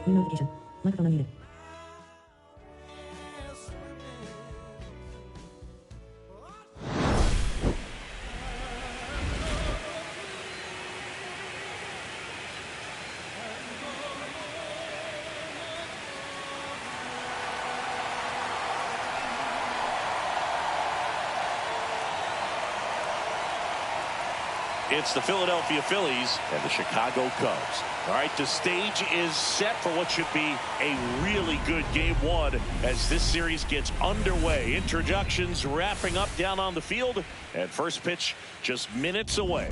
New notification. Microphone unmuted. It's the Philadelphia Phillies and the Chicago Cubs. All right, the stage is set for what should be a really good game one as this series gets underway. Introductions wrapping up down on the field, and first pitch just minutes away.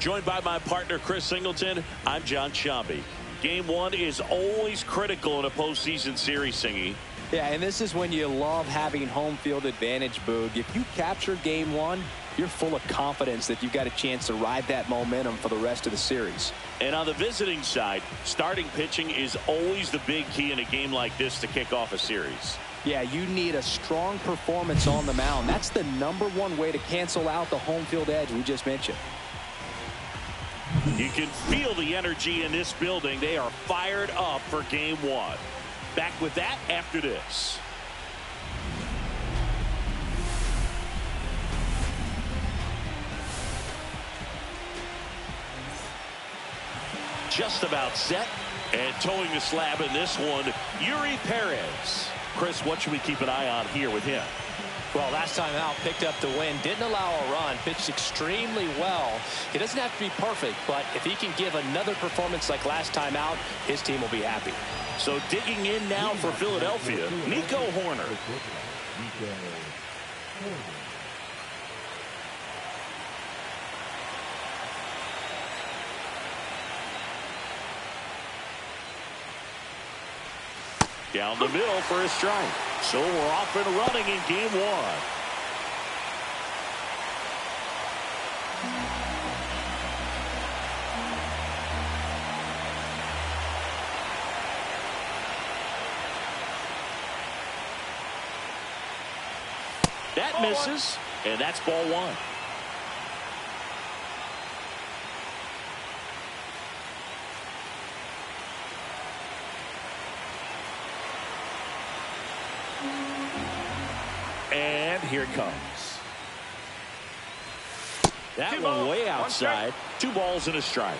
Joined by my partner, Chris Singleton, I'm John Shambi. Game one is always critical in a postseason series, Singy. Yeah, and this is when you love having home field advantage, Boog. If you capture game one, you're full of confidence that you've got a chance to ride that momentum for the rest of the series. And on the visiting side, starting pitching is always the big key in a game like this to kick off a series. Yeah, you need a strong performance on the mound. That's the #1 way to cancel out the home field edge we just mentioned. You can feel the energy in this building. They are fired up for game one. Back with that after this. Just about set, and towing the slab in this one, Yuri Perez. Chris, what should we keep an eye on here with him? Well, last time out, picked up the win, didn't allow a run, pitched extremely well. He doesn't have to be perfect, but if he can give another performance like last time out, his team will be happy. So digging in now for Philadelphia, Nico Hoerner. Down the middle for a strike. So we're off and running in game one. That misses, and that's ball one. And here it comes. That one way outside. 2 balls and a strike.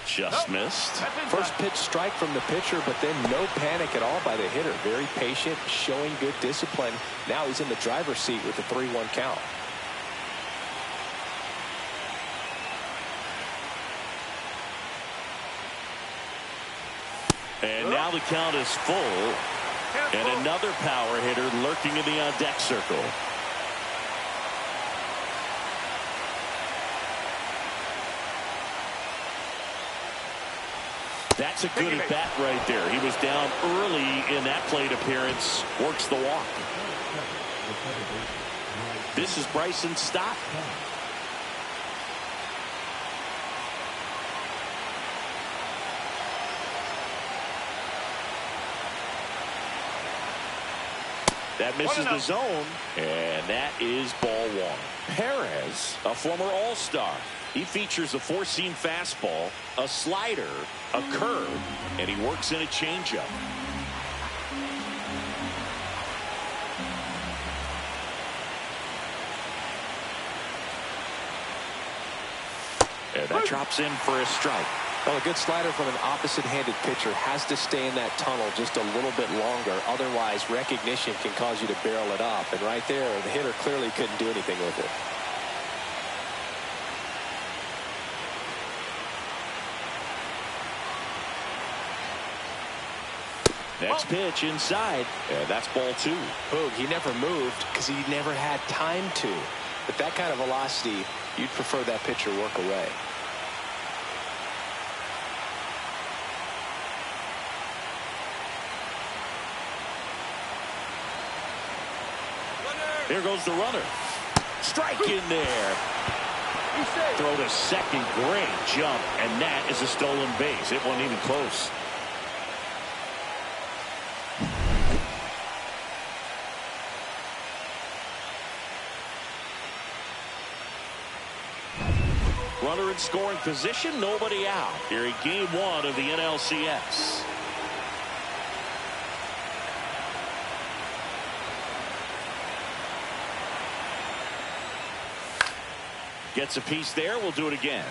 Just missed. First pitch strike from the pitcher, but then no panic at all by the hitter. Very patient, showing good discipline. Now he's in the driver's seat with the 3-1 count. And now the count is full. And another power hitter lurking in the on-deck circle. That's a good at bat right there. He was down early in that plate appearance. Works the walk. This is Bryson Stott. That misses the zone, and that is ball one. Perez, a former All-Star. He features a 4-seam fastball, a slider, a curve, and he works in a changeup. And that drops in for a strike. Well, a good slider from an opposite-handed pitcher has to stay in that tunnel just a little bit longer. Otherwise, recognition can cause you to barrel it up. And right there, the hitter clearly couldn't do anything with it. Next pitch inside, and that's ball two. Boog, he never moved because he never had time to. With that kind of velocity, you'd prefer that pitcher work away. Here goes the runner. Strike in there. Throw to second. Great jump. And that is a stolen base. It wasn't even close. Runner in scoring position, nobody out. Here in game one of the NLCS. Gets a piece there. We'll do it again.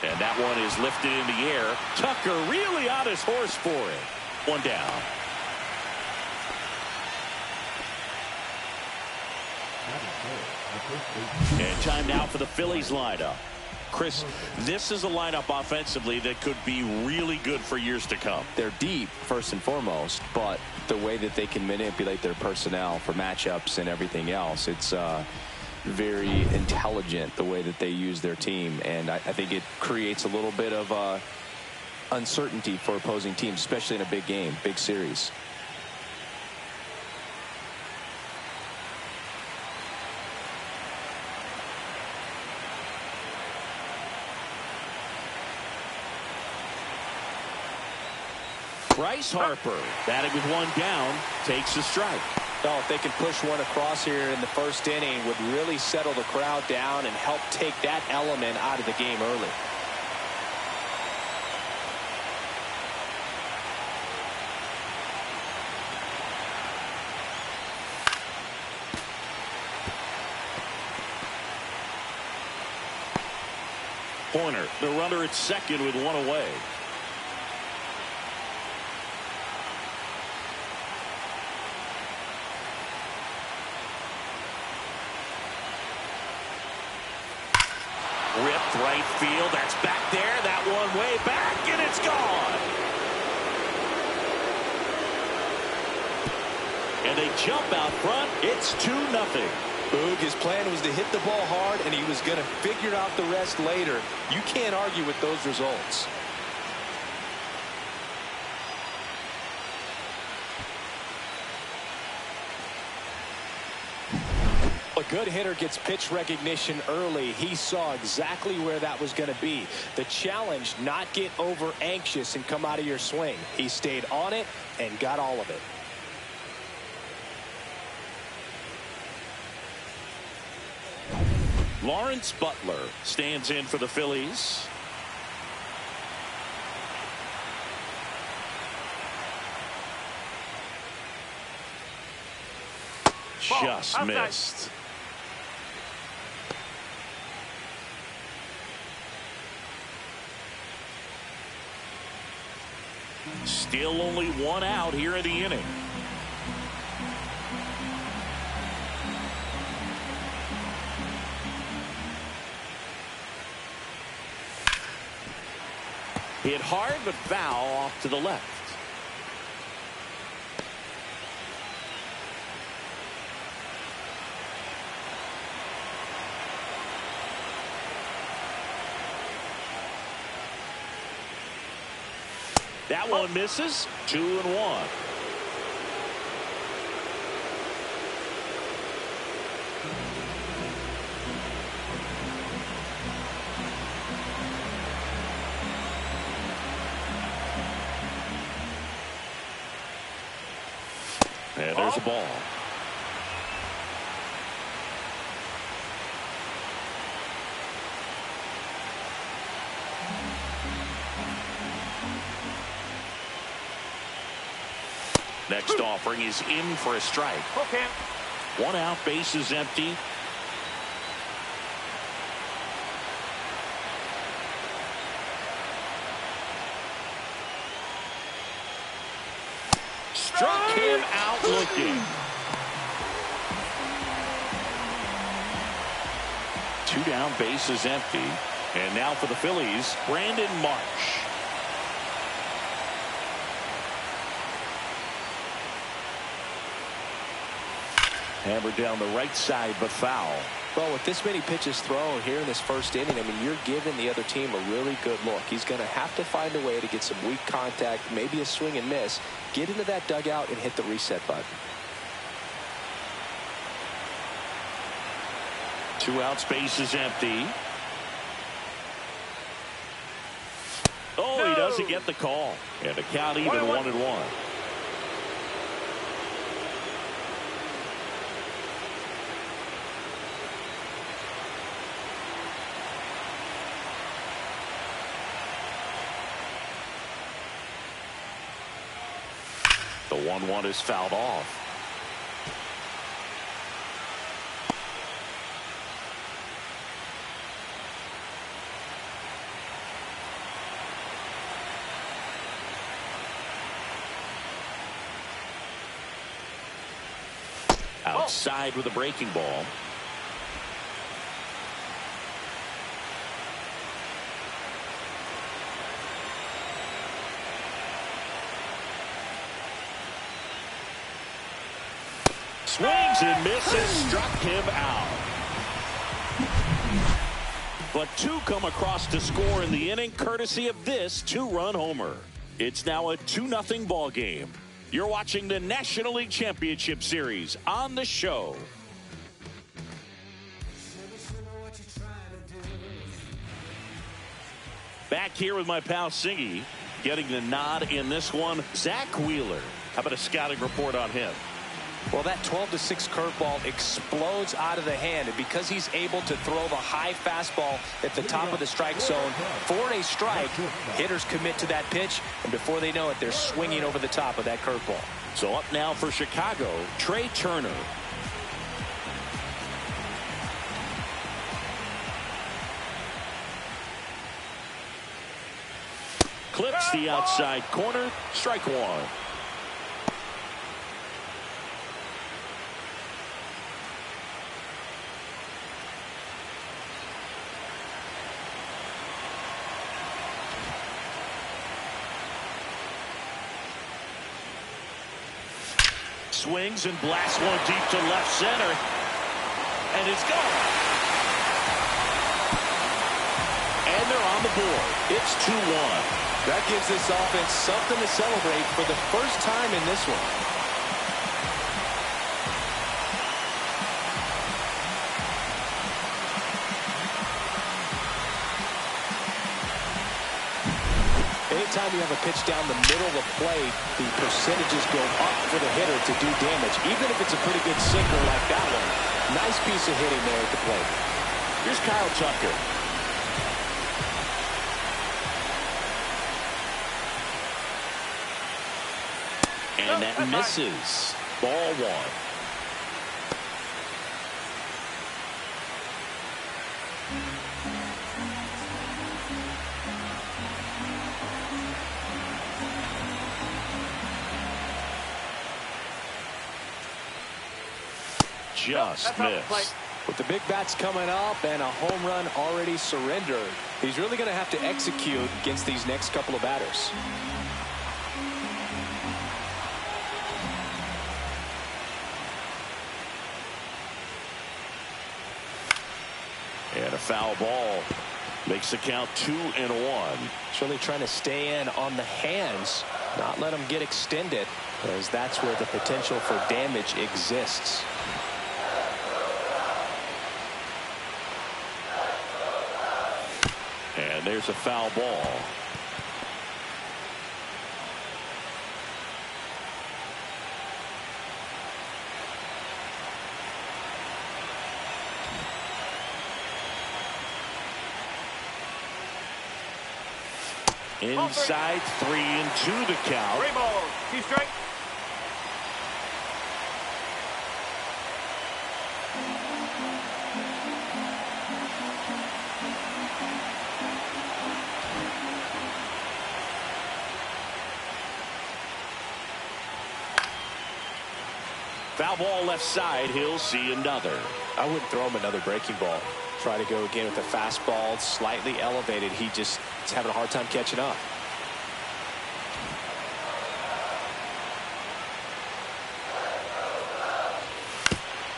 And that one is lifted in the air. Tucker really on his horse for it. One down. And time now for the Phillies lineup. Chris, this is a lineup offensively that could be really good for years to come. They're deep, first and foremost, but the way that they can manipulate their personnel for matchups and everything else, it's very intelligent the way that they use their team. And I think it creates a little bit of uncertainty for opposing teams, especially in a big game, big series. Bryce Harper, batting with one down, takes the strike. Oh, if they can push one across here in the first inning, would really settle the crowd down and help take that element out of the game early. Pointer, the runner at second with one away. Ripped right field. That's back there. That one way back, and it's gone. And they jump out front. It's 2-0. Boog, his plan was to hit the ball hard, and he was going to figure out the rest later. You can't argue with those results. A good hitter gets pitch recognition early. He saw exactly where that was going to be. The challenge, not get over anxious and come out of your swing. He stayed on it and got all of it. Lawrence Butler stands in for the Phillies. Just missed. Still only one out here in the inning. Hit hard but foul off to the left. That one misses. 2-1. And there's a ball. Next offering is in for a strike. Okay. One out, base is empty. Struck him out looking. 2 down, base is empty. And now for the Phillies, Brandon Marsh. Hammered down the right side, but foul. Well, with this many pitches thrown here in this first inning, I mean, you're giving the other team a really good look. He's going to have to find a way to get some weak contact, maybe a swing and miss, get into that dugout and hit the reset button. 2 outs, base is empty. Oh, he doesn't get the call. And the count even 1-1. The 1-1 is fouled off. Outside with a breaking ball. Swings and misses, struck him out. But 2 come across to score in the inning, courtesy of this 2-run homer. It's now a 2-0 ball game. You're watching the National League Championship Series on the show. Back here with my pal Singy, getting the nod in this one. Zach Wheeler. How about a scouting report on him? Well, that 12-6 curveball explodes out of the hand, and because he's able to throw the high fastball at the top of the strike zone for a strike, hitters commit to that pitch, and before they know it, they're swinging over the top of that curveball. So up now for Chicago, Trey Turner. Clips the outside corner, strike 1. Swings and blasts one deep to left center. And it's gone. And they're on the board. It's 2-1. That gives this offense something to celebrate for the first time in this one. Anytime you have a pitch down the middle of the plate, the percentages go up for the hitter to do damage, even if it's a pretty good sinker like that one. Nice piece of hitting there at the plate. Here's Kyle Tucker. And that misses. Ball 1. Just missed. With the big bats coming up and a home run already surrendered, he's really going to have to execute against these next couple of batters. And a foul ball makes the count 2-1. He's really trying to stay in on the hands, not let them get extended, as that's where the potential for damage exists. And there's a foul ball. Inside, 3-2 the count. 3 balls. 2 strikes. Foul ball left side. He'll see another. I wouldn't throw him another breaking ball. Try to go again with the fastball slightly elevated. He just is having a hard time catching up.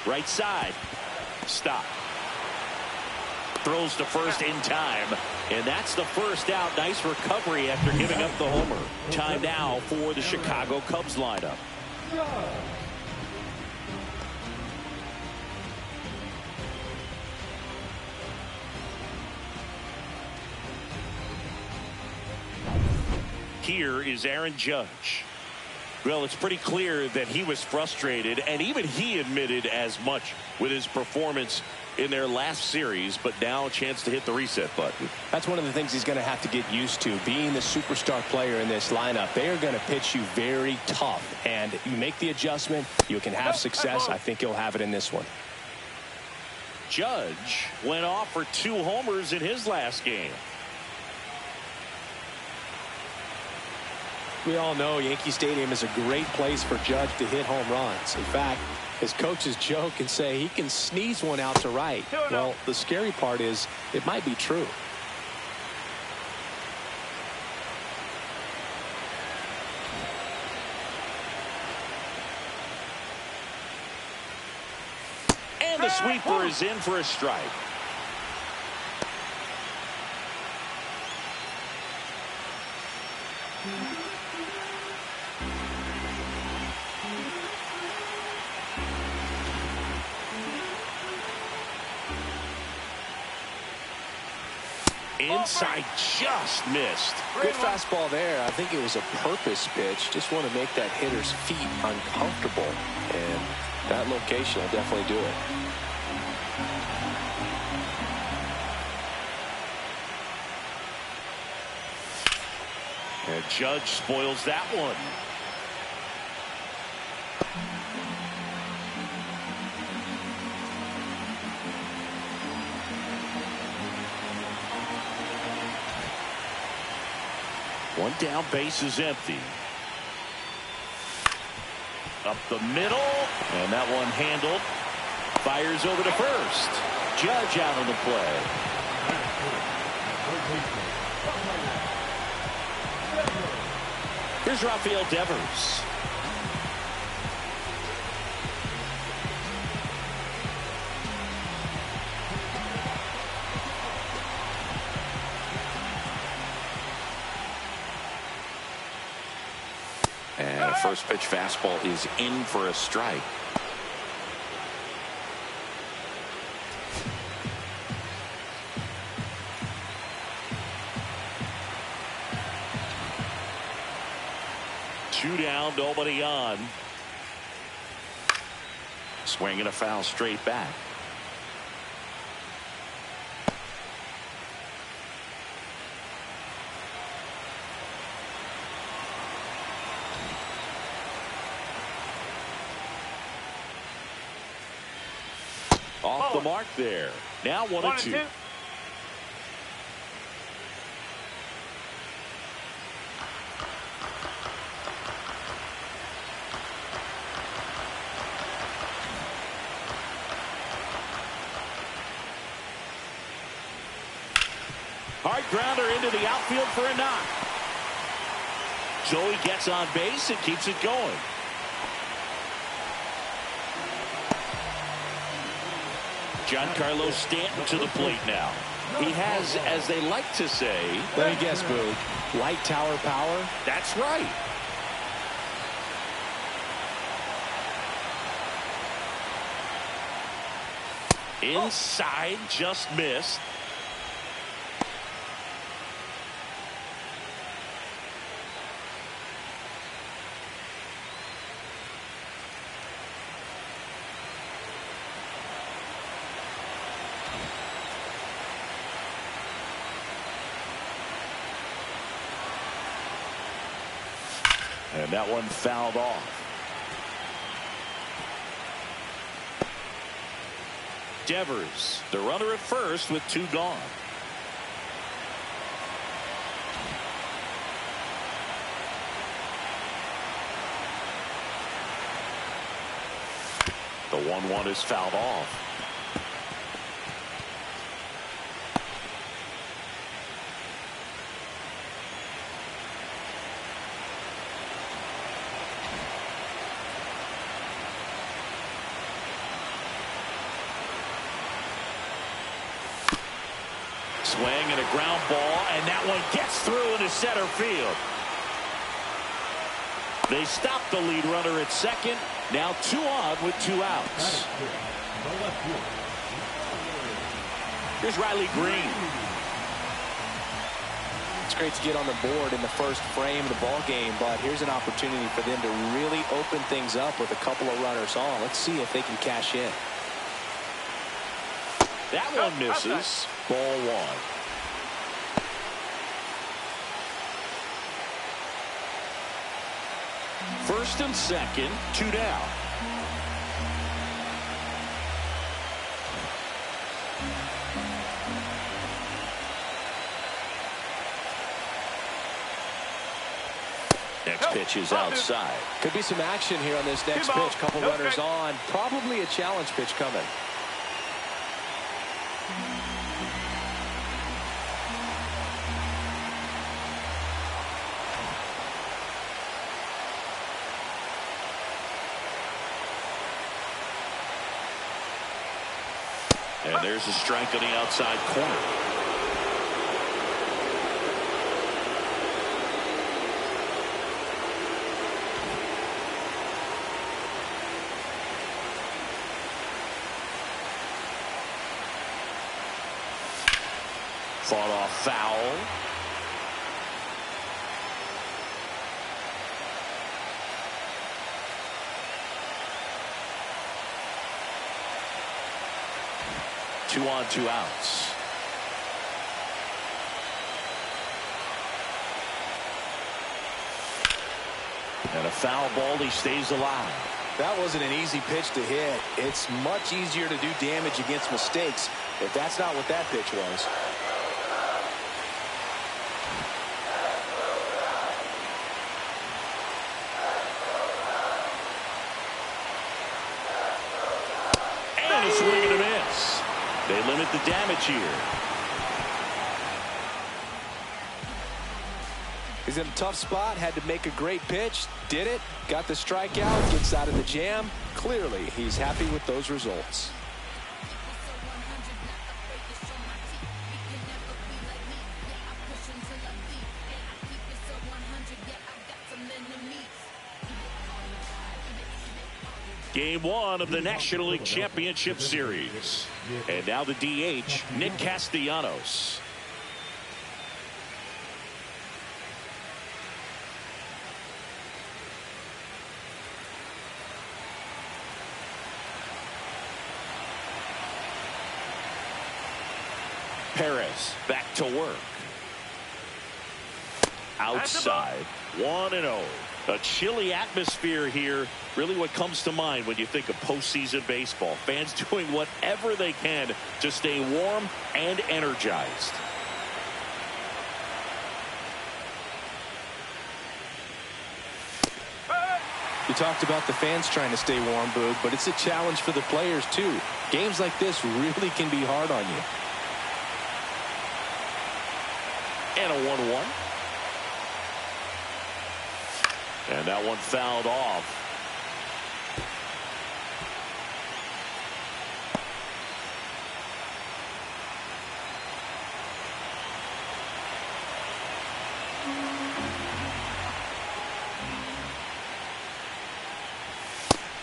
Right side. Stop. Throws to first in time. And that's the first out. Nice recovery after giving up the homer. Time now for the Chicago Cubs lineup. Here is Aaron Judge. Well, it's pretty clear that he was frustrated, and even he admitted as much with his performance in their last series, but now a chance to hit the reset button. That's one of the things he's going to have to get used to, being the superstar player in this lineup. They are going to pitch you very tough, and you make the adjustment, you can have success. I think he'll have it in this one. Judge went off for 2 homers in his last game. We all know Yankee Stadium is a great place for Judge to hit home runs. In fact, his coaches joke and say he can sneeze one out to right. Well, the scary part is it might be true. And the sweeper is in for a strike. Inside, just missed. Good fastball there. I think it was a purpose pitch. Just want to make that hitter's feet uncomfortable. And that location will definitely do it. And Judge spoils that one. One down, base is empty. Up the middle, and that one handled. Fires over to first. Judge out of the play. Here's Rafael Devers. And a first pitch fastball is in for a strike. Two down, nobody on. Swinging a foul straight back. Off the mark there. Now 1-2. Hard grounder into the outfield for a knock. Joey gets on base and keeps it going. Giancarlo Stanton to the plate now. He has, as they like to say, let me guess, Boo, light tower power? That's right. Inside, just missed. And that one fouled off. Devers, the runner at first with 2 gone. The 1-1 is fouled off. Swing and a ground ball, and that one gets through into center field. They stop the lead runner at second. Now 2 on with 2 outs. Here's Riley Green. It's great to get on the board in the first frame of the ball game, but here's an opportunity for them to really open things up with a couple of runners on. Let's see if they can cash in. That one misses. Ball 1. First and second, 2 down. Next pitch is outside. Could be some action here on this next pitch. Couple runners on. Probably a challenge pitch coming. And there's a strike on the outside corner. Fought off foul. Two on, 2 outs. And a foul ball. He stays alive. That wasn't an easy pitch to hit. It's much easier to do damage against mistakes if that's not what that pitch was. And a swing and a miss. They limit the damage here. He's in a tough spot, had to make a great pitch, did it, got the strikeout, gets out of the jam. Clearly, he's happy with those results. Game 1 of the National League Championship Series. And now the DH, Nick Castellanos. Perez back to work. Outside, 1-0. A chilly atmosphere here. Really what comes to mind when you think of postseason baseball. Fans doing whatever they can to stay warm and energized. You talked about the fans trying to stay warm, Boog, but it's a challenge for the players, too. Games like this really can be hard on you. And a 1-1. And that one fouled off.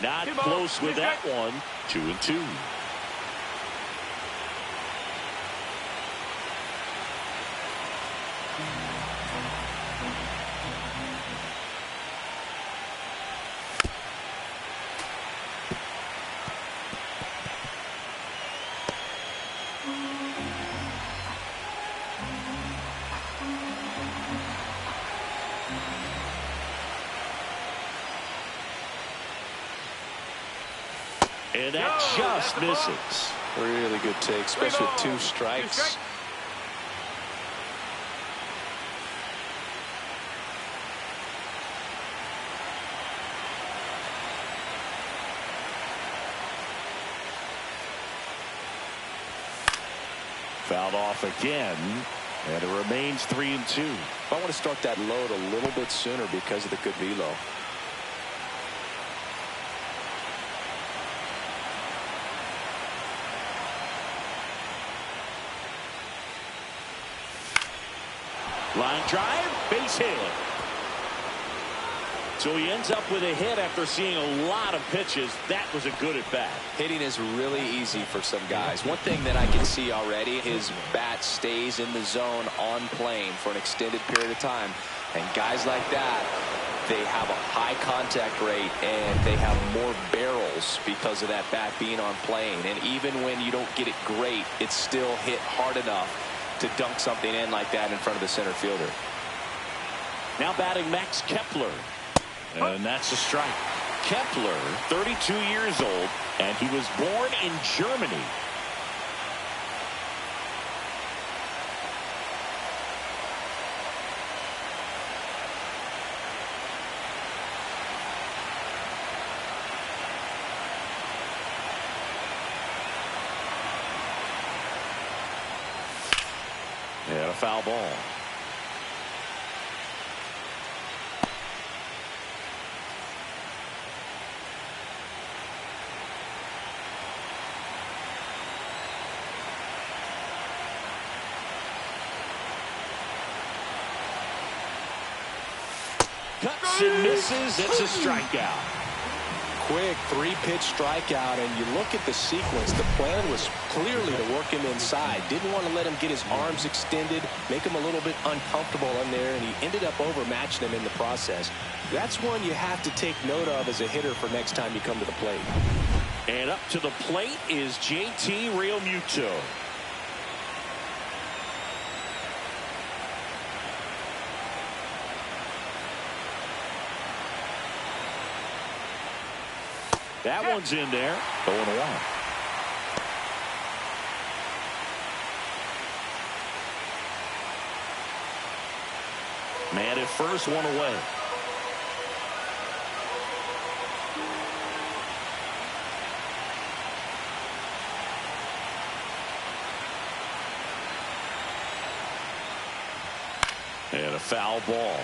Not close with that one. 2-2. And that just misses. Really good take, especially with 2 strikes. Fouled off again, and it remains 3-2. I want to start that load a little bit sooner because of the good velo. Line drive, base hit. So he ends up with a hit after seeing a lot of pitches. That was a good at bat. Hitting is really easy for some guys. One thing that I can see already, his bat stays in the zone on plane for an extended period of time. And guys like that, they have a high contact rate and they have more barrels because of that bat being on plane. And even when you don't get it great, it's still hit hard enough to dunk something in like that in front of the center fielder. Now batting Max Kepler. And that's a strike. Kepler, 32 years old, and he was born in Germany. And a foul ball. Cuts and misses. It's a strikeout. Quick 3-pitch strikeout, and you look at the sequence. The plan was clearly to work him inside. Didn't want to let him get his arms extended, make him a little bit uncomfortable in there, and he ended up overmatching him in the process. That's one you have to take note of as a hitter for next time you come to the plate. And up to the plate is JT Realmuto. That one's in there. 0-1. Man at first, one away. And a foul ball.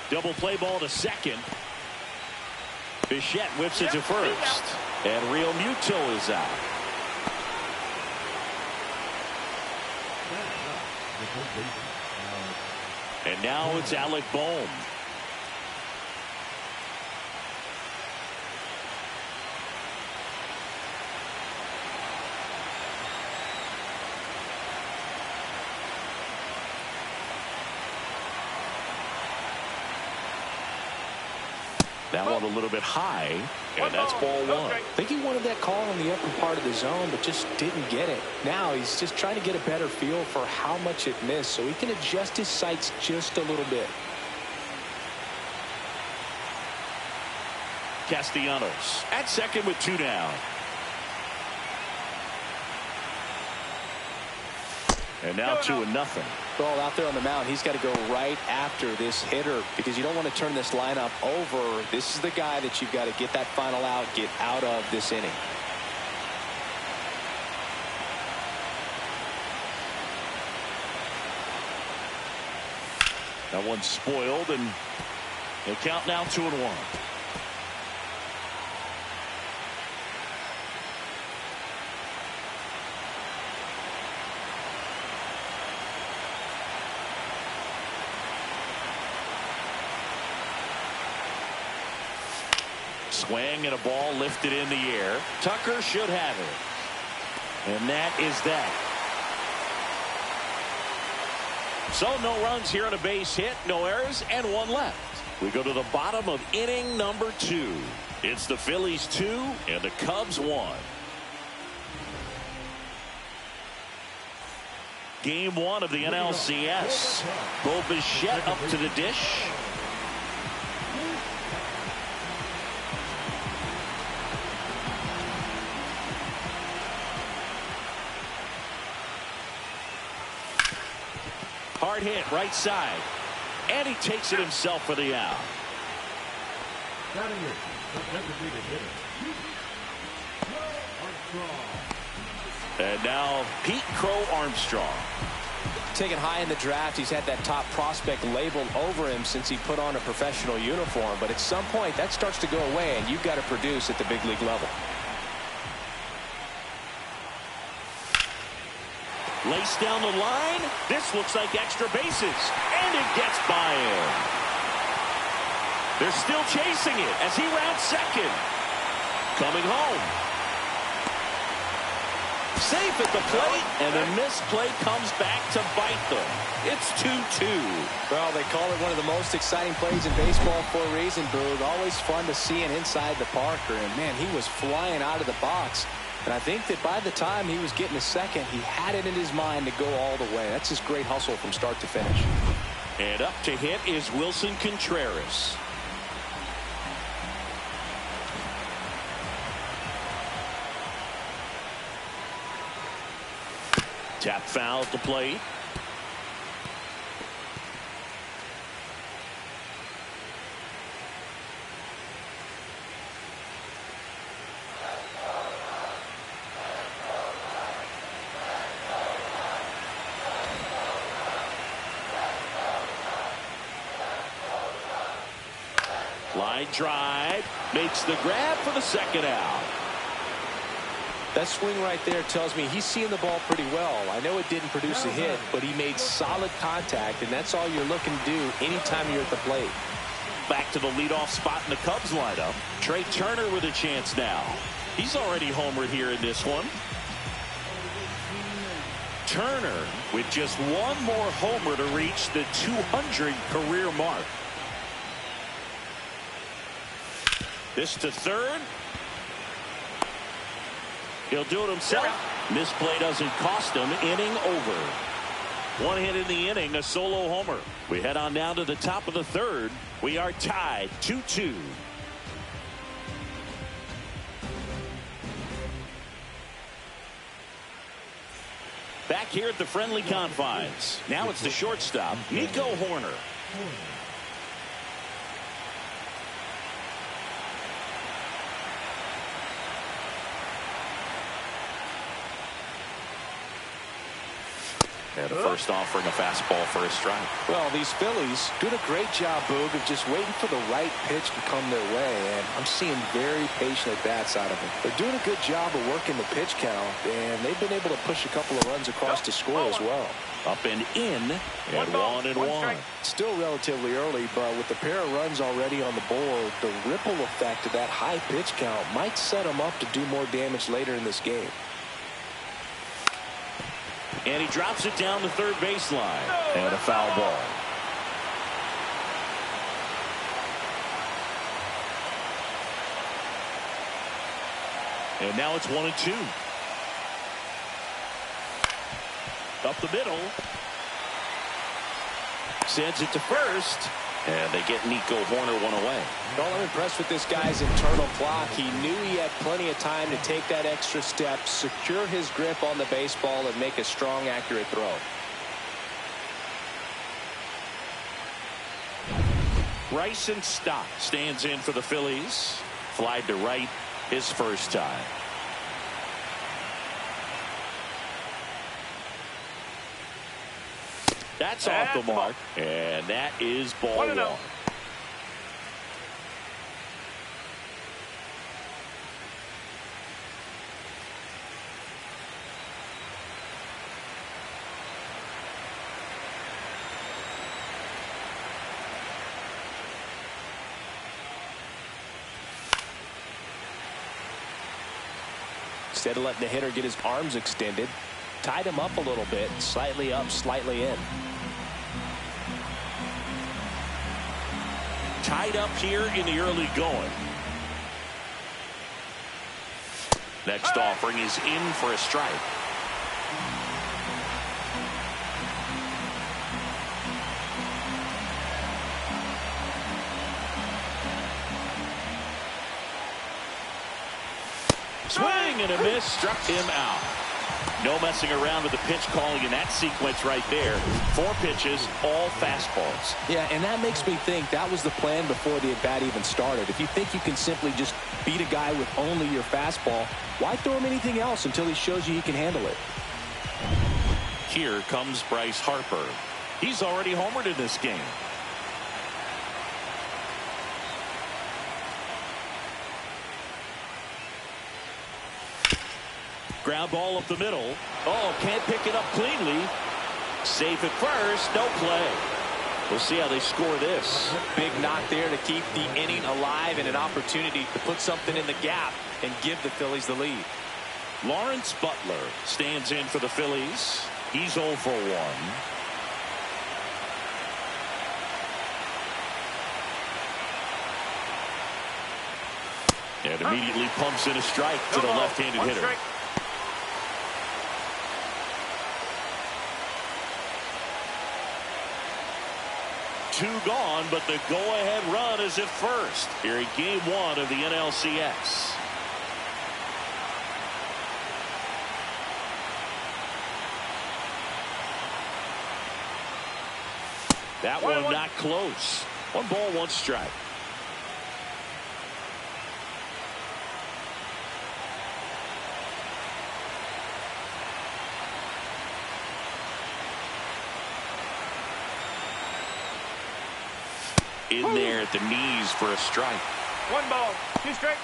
Double play ball to second. Bichette whips it to first. And Realmuto is out. And now it's Alec Bohm. That one a little bit high, and that's ball one. I think he wanted that call in the upper part of the zone, but just didn't get it. Now he's just trying to get a better feel for how much it missed so he can adjust his sights just a little bit. Castellanos at second with 2 down. And now 2-0. Well, out there on the mound, he's got to go right after this hitter because you don't want to turn this lineup over. This is the guy that you've got to get that final out, get out of this inning. That one's spoiled, and the count now 2-1. Swing and a ball lifted in the air. Tucker should have it. And that is that. So no runs here on a base hit, no errors, and 1 left. We go to the bottom of inning number 2. It's the Phillies 2 and the Cubs 1. Game 1 of the NLCS. Bo Bichette up to the dish. Hard hit right side, and he takes it himself for the out. And now Pete Crow Armstrong. taken high in the draft. He's had that top prospect labeled over him since he put on a professional uniform. But at some point, that starts to go away, and you've got to produce at the big league level. Laced down the line. This looks like extra bases. And it gets by him. They're still chasing it as he rounds second. Coming home. Safe at the plate, and the missed play comes back to bite them. It's 2-2. Well, they call it one of the most exciting plays in baseball for a reason, Boog. Always fun to see it inside the Parker, and man, he was flying out of the box. And I think that by the time he was getting a second, he had it in his mind to go all the way. That's just great hustle from start to finish. And up to hit is Wilson Contreras. Tap foul at the plate. Line drive, makes the grab for the second out. That swing right there tells me he's seeing the ball pretty well. I know it didn't produce a hit, but he made solid contact, and that's all you're looking to do anytime you're at the plate. Back to the leadoff spot in the Cubs lineup. Trey Turner with a chance now. He's already homered here in this one. Turner with just one more homer to reach the 200 career mark. This to third. He'll do it himself. This play doesn't cost him. Inning over. One hit in the inning, a solo homer. We head on down to the top of the third. We are tied 2-2. Back here at the friendly confines. Now it's the shortstop, Nico Horner. And a first offering a fastball for a strike. Well, these Phillies doing a great job, Boog, of just waiting for the right pitch to come their way, and I'm seeing very patient at-bats out of them. They're doing a good job of working the pitch count, and they've been able to push a couple of runs across to score as well. Up and in, and 1-1. Still relatively early, but with the pair of runs already on the board, the ripple effect of that high pitch count might set them up to do more damage later in this game. And he drops it down the third baseline. And a foul ball. And now it's 1-2. Up the middle. Sends it to first. And they get Nico Horner one away. Well, I'm impressed with this guy's internal clock. He knew he had plenty of time to take that extra step, secure his grip on the baseball, and make a strong, accurate throw. Bryson Stott stands in for the Phillies. Flied to right his first time. That's off the mark, and that is ball one. Instead of letting the hitter get his arms extended, tied him up a little bit, slightly up, slightly in. Tied up here in the early going. Next offering is in for a strike. Swing and a miss, struck him out. No messing around with the pitch calling in that sequence right there. 4 pitches, all fastballs. Yeah, and that makes me think that was the plan before the at-bat even started. If you think you can simply just beat a guy with only your fastball, why throw him anything else until he shows you he can handle it? Here comes Bryce Harper. He's already homered in this game. Ground ball up the middle. Oh, can't pick it up cleanly. Safe at first. No play. We'll see how they score this. Big knock there to keep the inning alive and an opportunity to put something in the gap and give the Phillies the lead. Lawrence Butler stands in for the Phillies. He's 0 for 1. And immediately pumps in a strike to the left-handed hitter. Strike. Two gone, but the go-ahead run is at first here in Game 1 of the NLCS. That one not close. 1 ball, 1 strike. In there at the knees for a strike. 1 ball, 2 strikes.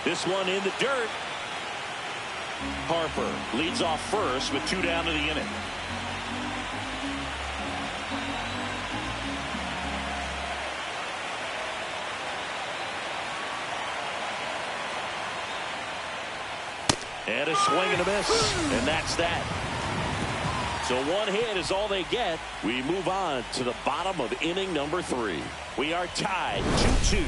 This one in the dirt. Harper leads off first with 2 down to the inning. And a swing and a miss. And that's that. So 1 hit is all they get. We move on to the bottom of inning number 3. We are tied 2-2.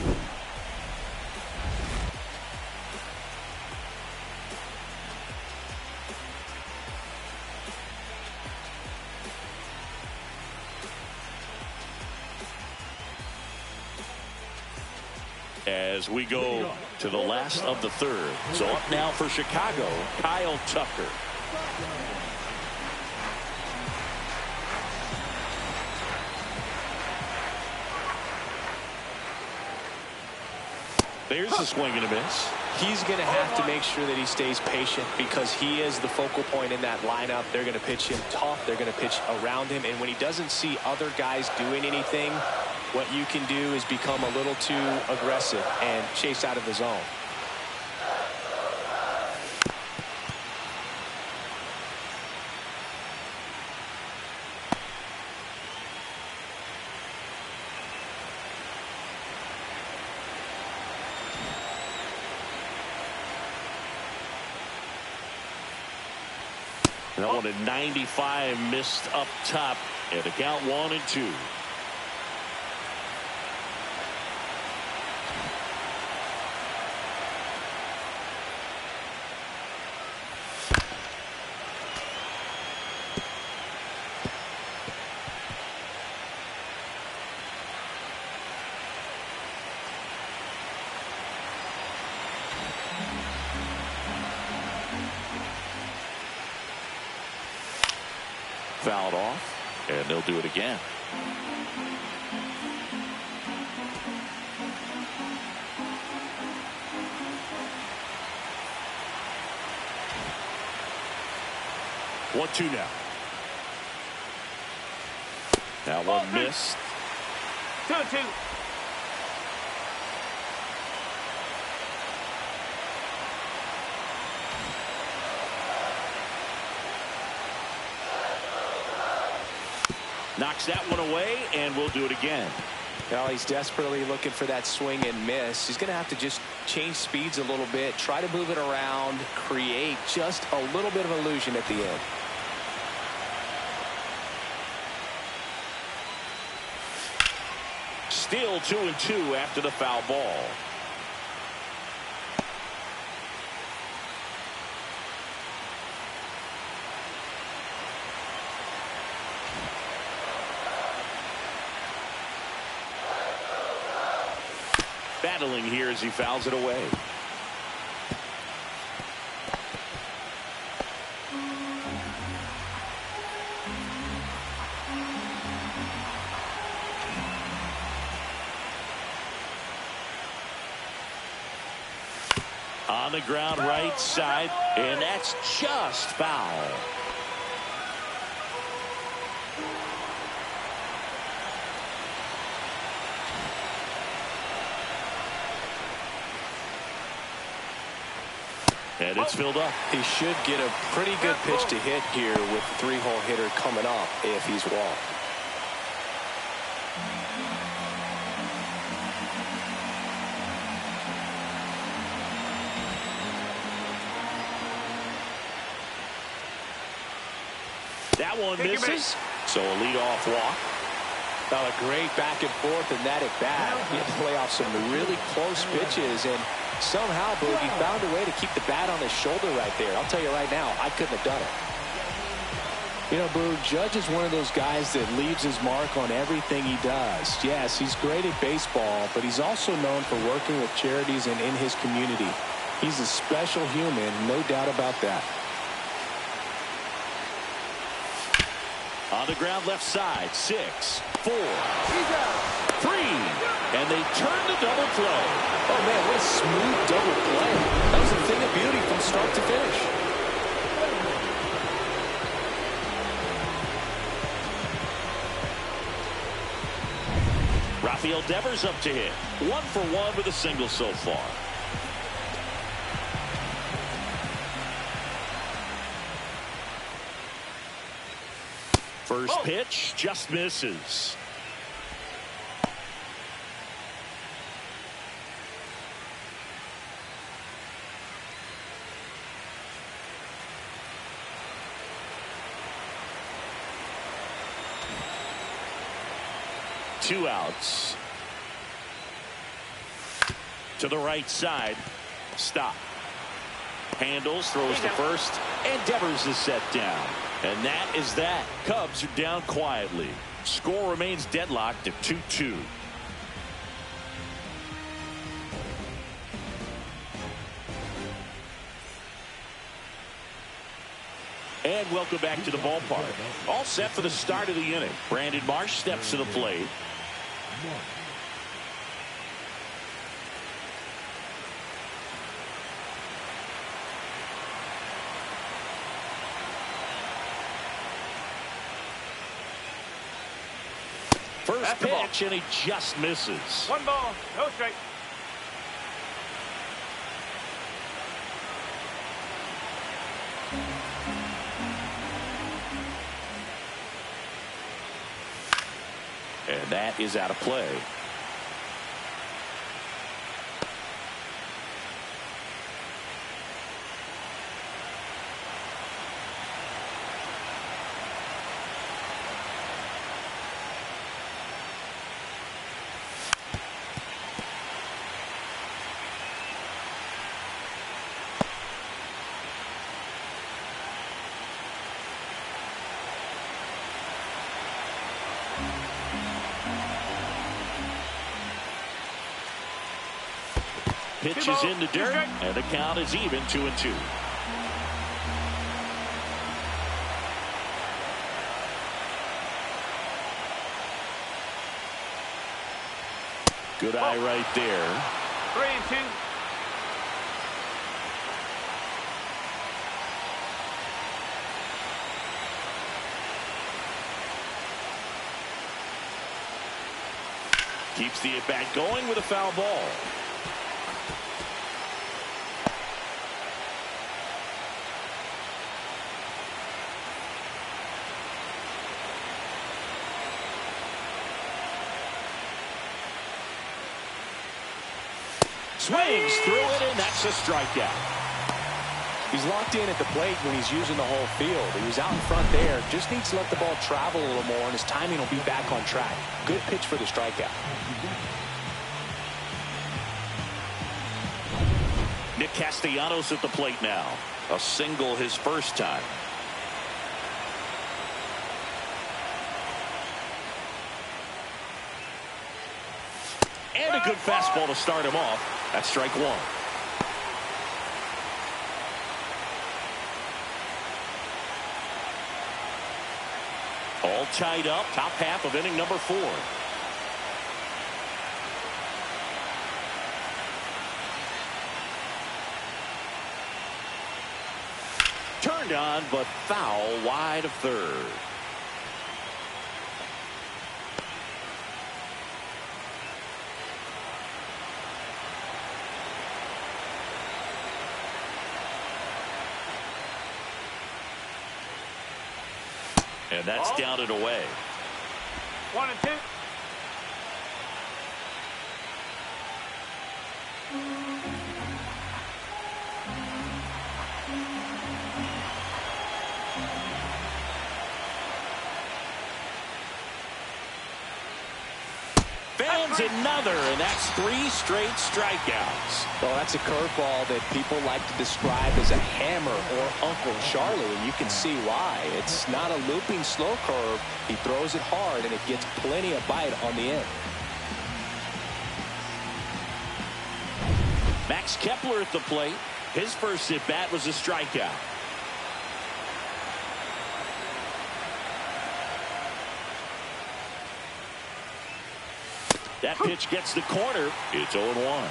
As we go to the last of the 3rd. So up now for Chicago, Kyle Tucker. There's a swing and a miss. He's going to have to make sure that he stays patient because he is the focal point in that lineup. They're going to pitch him tough. They're going to pitch around him. And when he doesn't see other guys doing anything, what you can do is become a little too aggressive and chase out of the zone. That one at 95 missed up top. And the count 1-2. Fouled off, and they'll do it again. One, 2 now. That one missed. 2-2. Knocks that one away, and we'll do it again. Well, he's desperately looking for that swing and miss. He's going to have to just change speeds a little bit, try to move it around, create just a little bit of illusion at the end. Still 2-2 after the foul ball. Battling here as he fouls it away. the ground right side, and that's just foul. And it's filled up. He should get a pretty good pitch to hit here with the three-hole hitter coming up if he's walked. That one misses. So a leadoff walk. Well, a great back and forth in that at bat. He had to play off some really close pitches, and somehow Boogie found a way to keep the bat on his shoulder right there. I'll tell you right now, I couldn't have done it. You know, Boo, Judge is one of those guys that leaves his mark on everything he does. Yes, he's great at baseball, but he's also known for working with charities and in his community. He's a special human, no doubt about that. On the ground left side, 6, 4, 3, and they turn to double play. Oh, man, what a smooth double play. That was a thing of beauty from start to finish. Rafael Devers up to hit. 1 for 1 with a single so far. First pitch just misses. Two outs. To the right side. Stop. Handles, throws to first, and Devers is set down. And that is that. Cubs are down quietly. Score remains deadlocked at 2-2. And welcome back to the ballpark. All set for the start of the inning. Brandon Marsh steps to the plate. First pitch, and he just misses. 1 ball, no strike. And that is out of play. Pitch is in the dirt, and the count is even 2-2. Good eye right there. 3-2. Keeps the at-bat going with a foul ball. Swings through it, and that's a strikeout. He's locked in at the plate when he's using the whole field. He was out in front there. Just needs to let the ball travel a little more, and his timing will be back on track. Good pitch for the strikeout. Nick Castellanos at the plate now. A single his first time. And a good fastball to start him off. That's strike 1. All tied up, top half of inning number 4. Turned on, but foul wide of third. And that's down and away. 1-2. Fans another, and that's 3 straight strikeouts. Well, that's a curveball that people like to describe as a hammer or Uncle Charlie, and you can see why. It's not a looping slow curve. He throws it hard, and it gets plenty of bite on the end. Max Kepler at the plate. His first at-bat was a strikeout. That pitch gets the corner. It's 0-1.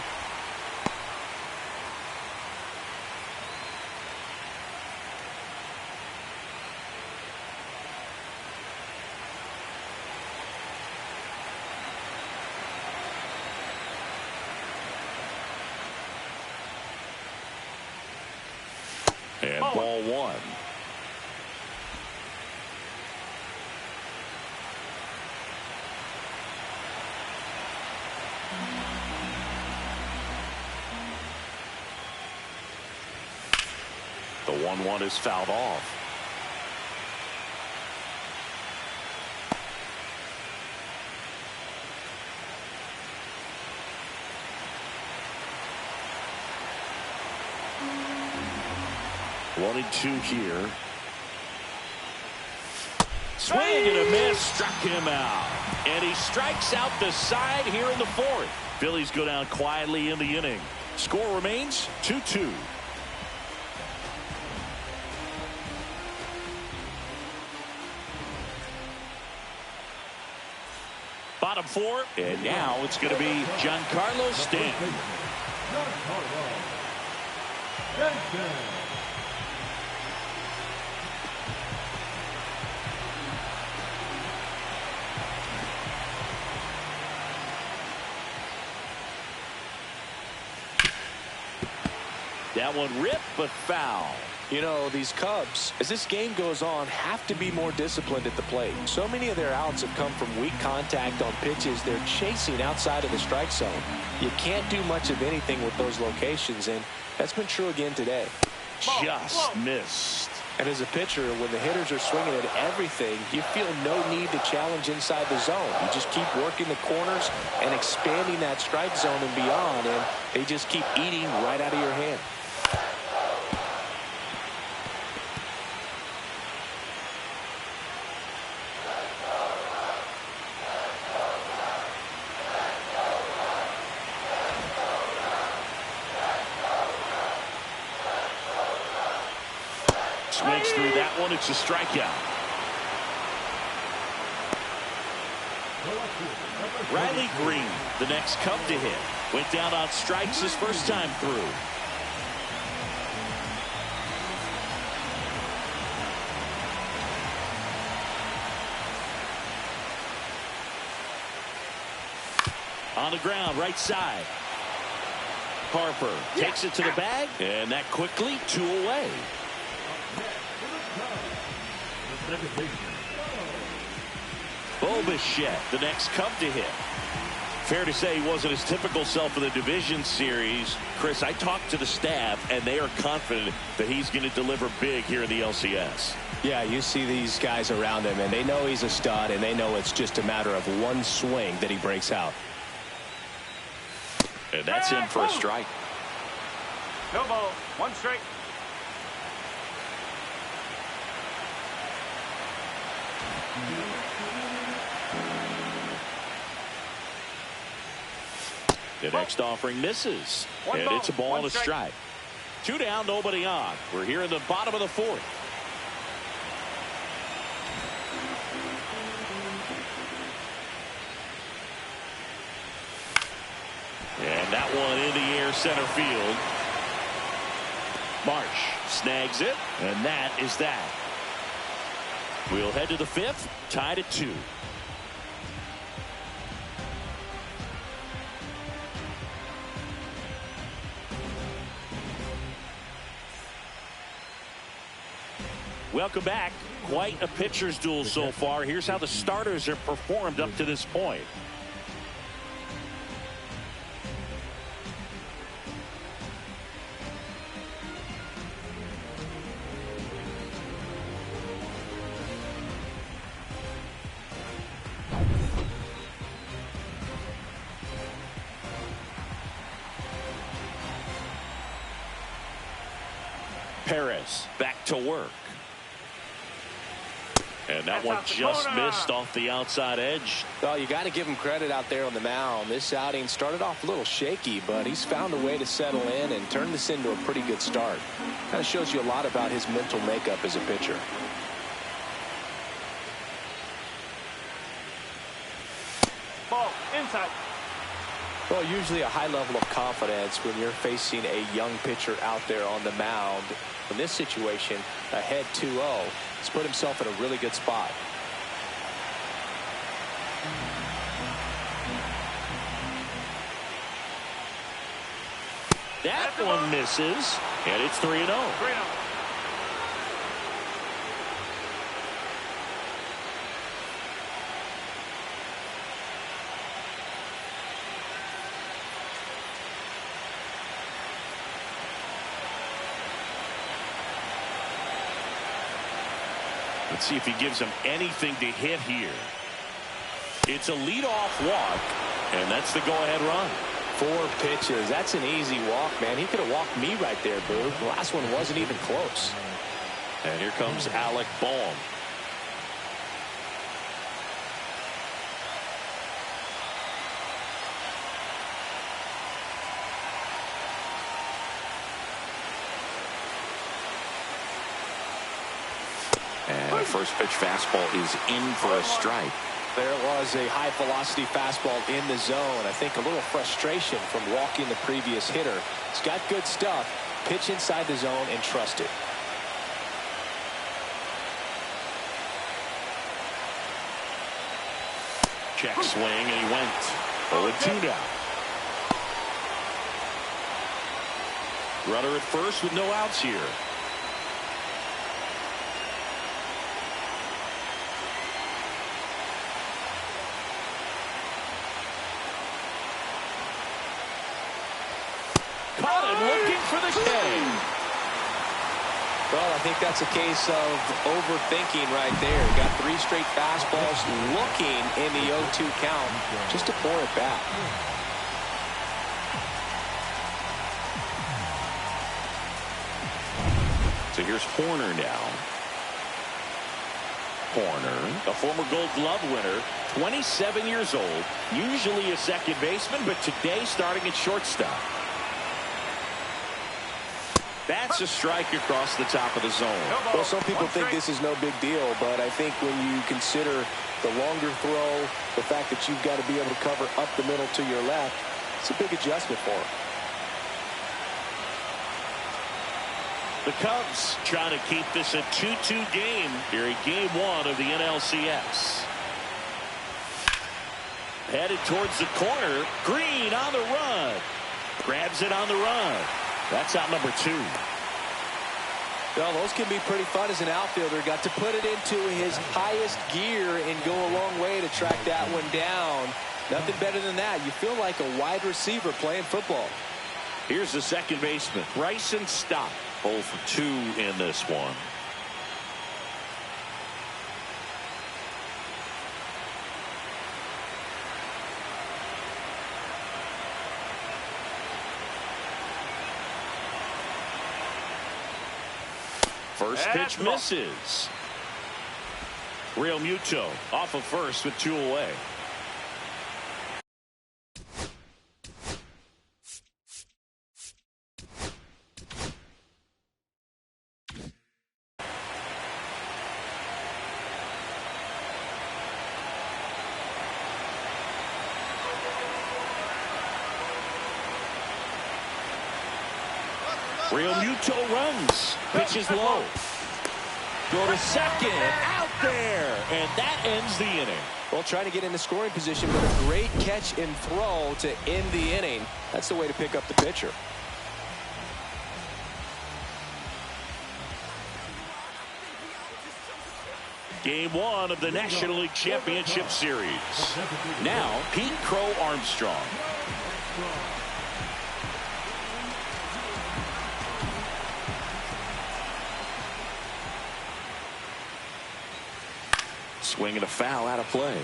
And ball 1. The 1-1 is fouled off. One and 2 here. Swing and a miss, struck him out. And he strikes out the side here in the 4th. Phillies go down quietly in the inning. Score remains 2-2. Bottom 4, and now it's going to be Giancarlo Stanton. That one ripped, but foul. You know, these Cubs, as this game goes on, have to be more disciplined at the plate. So many of their outs have come from weak contact on pitches they're chasing outside of the strike zone. You can't do much of anything with those locations, and that's been true again today. Just missed. And as a pitcher, when the hitters are swinging at everything, you feel no need to challenge inside the zone. You just keep working the corners and expanding that strike zone and beyond, and they just keep eating right out of your hand. Swings through that one. It's a strikeout. Riley Green, the next Cub to hit. Went down on strikes his first time through. On the ground, right side. Harper takes it to the bag, and that quickly 2 away. Bo Bichette, the next Cub to hit. Fair to say he wasn't his typical self in the division series. Chris, I talked to the staff, and they are confident that he's going to deliver big here in the LCS. Yeah, you see these guys around him, and they know he's a stud, and they know it's just a matter of one swing that he breaks out. And that's in for a strike. No ball. 1 strike. The next offering misses. And it's a ball and a strike. 2 down, nobody on. We're here in the bottom of the 4th. And that one in the air center field. Marsh Snags it, and that is that. We'll head to the fifth, tied at 2. Welcome back. Quite a pitcher's duel so far. Here's how the starters have performed up to this point. Perez back to work. And that one just missed off the outside edge. Well, you got to give him credit out there on the mound. This outing started off a little shaky, but he's found a way to settle in and turn this into a pretty good start. Kind of shows you a lot about his mental makeup as a pitcher. Ball inside. Well, usually a high level of confidence when you're facing a young pitcher out there on the mound. In this situation, ahead 2-0, he's put himself in a really good spot. That one misses, and it's 3-0. 3-0. Let's see if he gives him anything to hit here. It's a leadoff walk, and that's the go-ahead run. 4 pitches. That's an easy walk, man. He could have walked me right there, Boo. The last one wasn't even close. And here comes Alec Bohm. And the first pitch fastball is in for a strike. There was a high velocity fastball in the zone. I think a little frustration from walking the previous hitter. He's got good stuff. Pitch inside the zone and trust it. Check swing, and he went 0-2 now. Runner at first with no outs here. Caught him looking for the K. Well, I think that's a case of overthinking right there. He got 3 straight fastballs looking in the 0-2 count just to pour it back. So here's Horner now. Horner, a former Gold Glove winner, 27 years old, usually a second baseman, but today starting at shortstop. That's a strike across the top of the zone. Well, some people think this is no big deal, but I think when you consider the longer throw, the fact that you've got to be able to cover up the middle to your left, it's a big adjustment for him. The Cubs trying to keep this a 2-2 game here in Game 1 of the NLCS. Headed towards the corner. Green on the run. Grabs it on the run. That's out number 2. Well, those can be pretty fun as an outfielder. Got to put it into his highest gear and go a long way to track that one down. Nothing better than that. You feel like a wide receiver playing football. Here's the second baseman, Bryson Stott. 0 for 2 in this one. First pitch misses. Real Muto off of first with 2 away. Real Muto runs. Pitch is low. Go to second. Out there. And that ends the inning. Well, trying to get into scoring position, but a great catch and throw to end the inning. That's the way to pick up the pitcher. Game 1 of the National League Championship Series. Now, Pete Crow Armstrong. Swinging a foul out of play.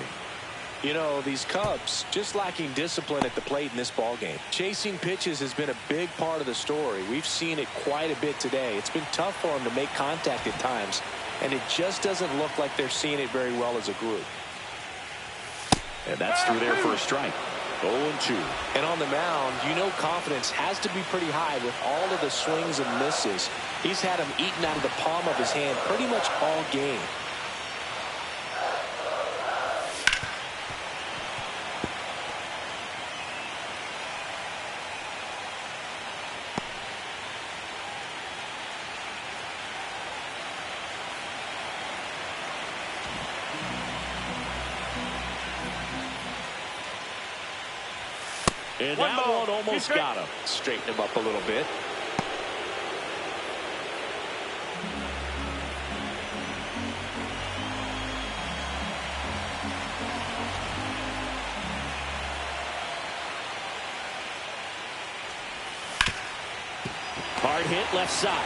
You know, these Cubs just lacking discipline at the plate in this ballgame. Chasing pitches has been a big part of the story. We've seen it quite a bit today. It's been tough for them to make contact at times, and it just doesn't look like they're seeing it very well as a group. And that's through there for a strike. 0-2. And on the mound, you know confidence has to be pretty high with all of the swings and misses. He's had them eaten out of the palm of his hand pretty much all game. And that one almost got him. Straighten him up a little bit. Hard hit left side.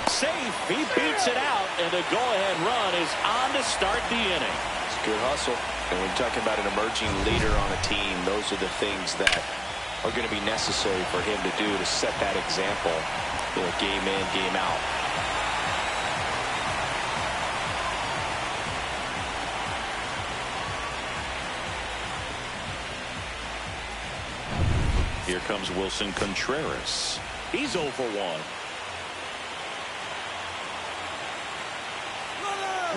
Safe. He beats it out, and the go-ahead run is on to start the inning. It's a good hustle. And when you're talking about an emerging leader on a team, those are the things that are going to be necessary for him to do to set that example, you know, game in, game out. Here comes Wilson Contreras. He's 0 for 1.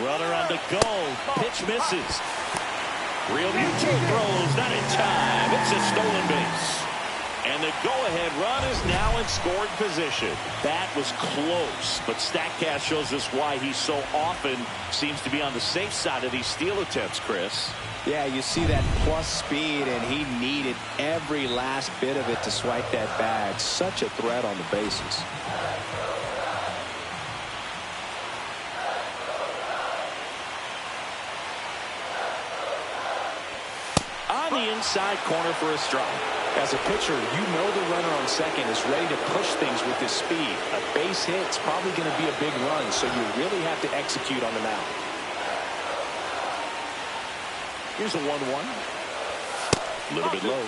Runner on the go. Pitch misses. Real Muto throws, not in time. It's a stolen base. And the go-ahead run is now in scoring position. That was close, but StatCast shows us why he so often seems to be on the safe side of these steal attempts, Chris. Yeah, you see that plus speed, and he needed every last bit of it to swipe that bag. Such a threat on the bases. On the inside corner for a strike. As a pitcher, you know the runner on second is ready to push things with his speed. A base hit's probably going to be a big run, so you really have to execute on the mound. Here's a 1-1. A little bit low.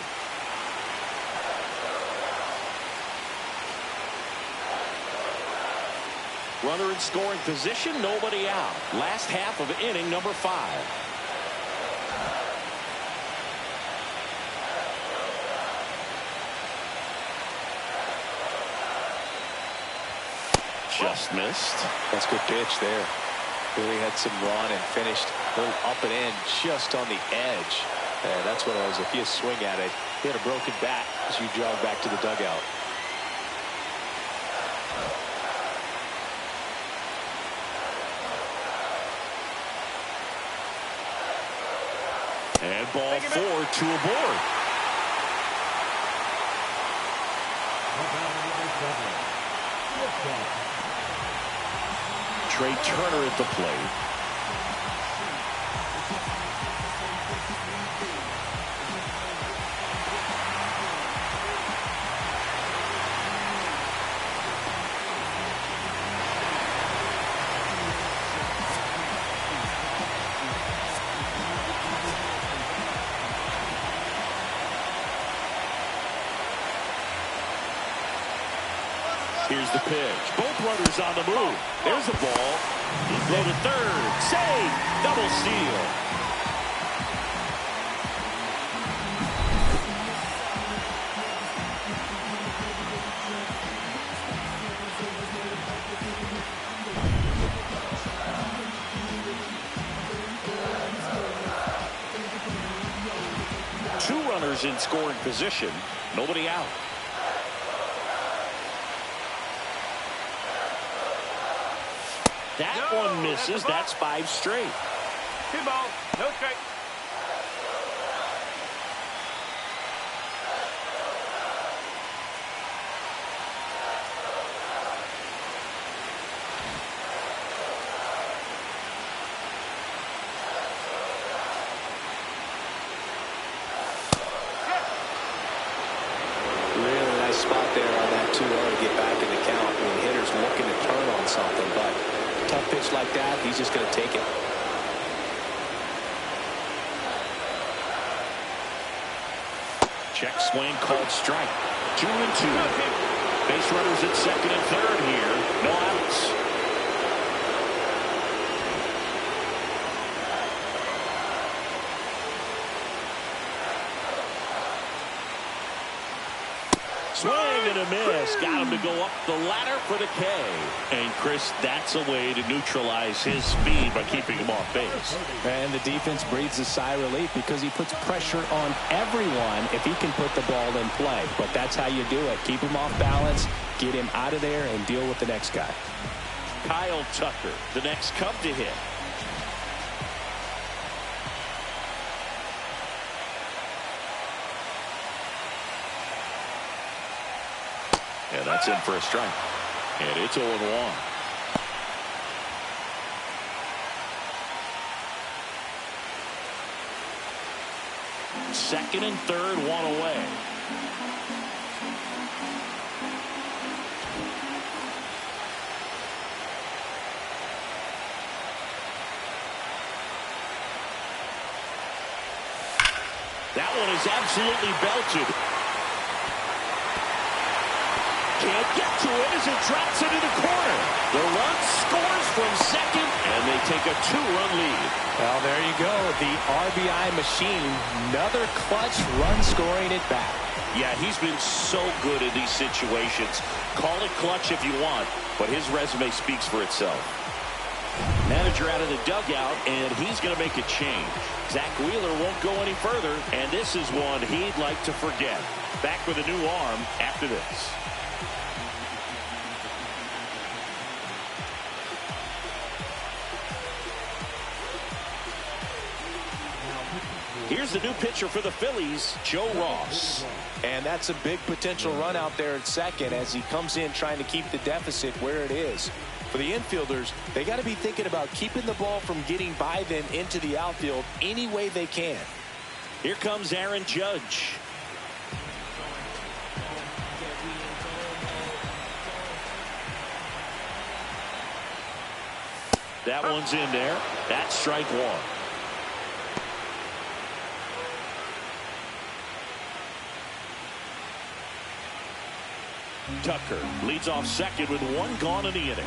Runner in scoring position, nobody out. Last half of inning number 5. Just missed. That's a good pitch there. Really had some run and finished a little up and in just on the edge. And that's what it was. If you swing at it, hit a broken bat as you jog back to the dugout. And ball 4, 2 aboard. Trey Turner at the plate. Here's the pitch. Both runners on the move. There's a ball. Throw to third. Save. Double steal. Two runners in scoring position. Nobody out. That one misses. That's 5 straight. 2 balls, no strike. Really nice spot there on that 2-0 to get back in the count. I mean, hitter's looking to turn on something, but tough pitch like that, he's just going to take it. Check swing called strike. 2-2. Base runners at second and third here. No outs. Swing and a miss. Got him to go up the ladder for the K. And Chris, that's a way to neutralize his speed by keeping him off base. And the defense breathes a sigh of relief because he puts pressure on everyone if he can put the ball in play. But that's how you do it. Keep him off balance, get him out of there, and deal with the next guy. Kyle Tucker, the next Cub to hit. And that's in for a strike. And it's 0-1. Second and third, one away. That one is absolutely belted. Can't get to it as it drops into the corner. The run scores from second, and they take a 2-run lead. Well, there you go. The RBI machine. Another clutch run scoring it back. Yeah, he's been so good in these situations. Call it clutch if you want, but his resume speaks for itself. Manager out of the dugout, and he's going to make a change. Zach Wheeler won't go any further, and this is one he'd like to forget. Back with a new arm after this. Here's the new pitcher for the Phillies, Joe Ross. And that's a big potential run out there at second as he comes in trying to keep the deficit where it is. For the infielders, they got to be thinking about keeping the ball from getting by them into the outfield any way they can. Here comes Aaron Judge. That one's in there. That's strike one. Tucker leads off second with one gone in the inning.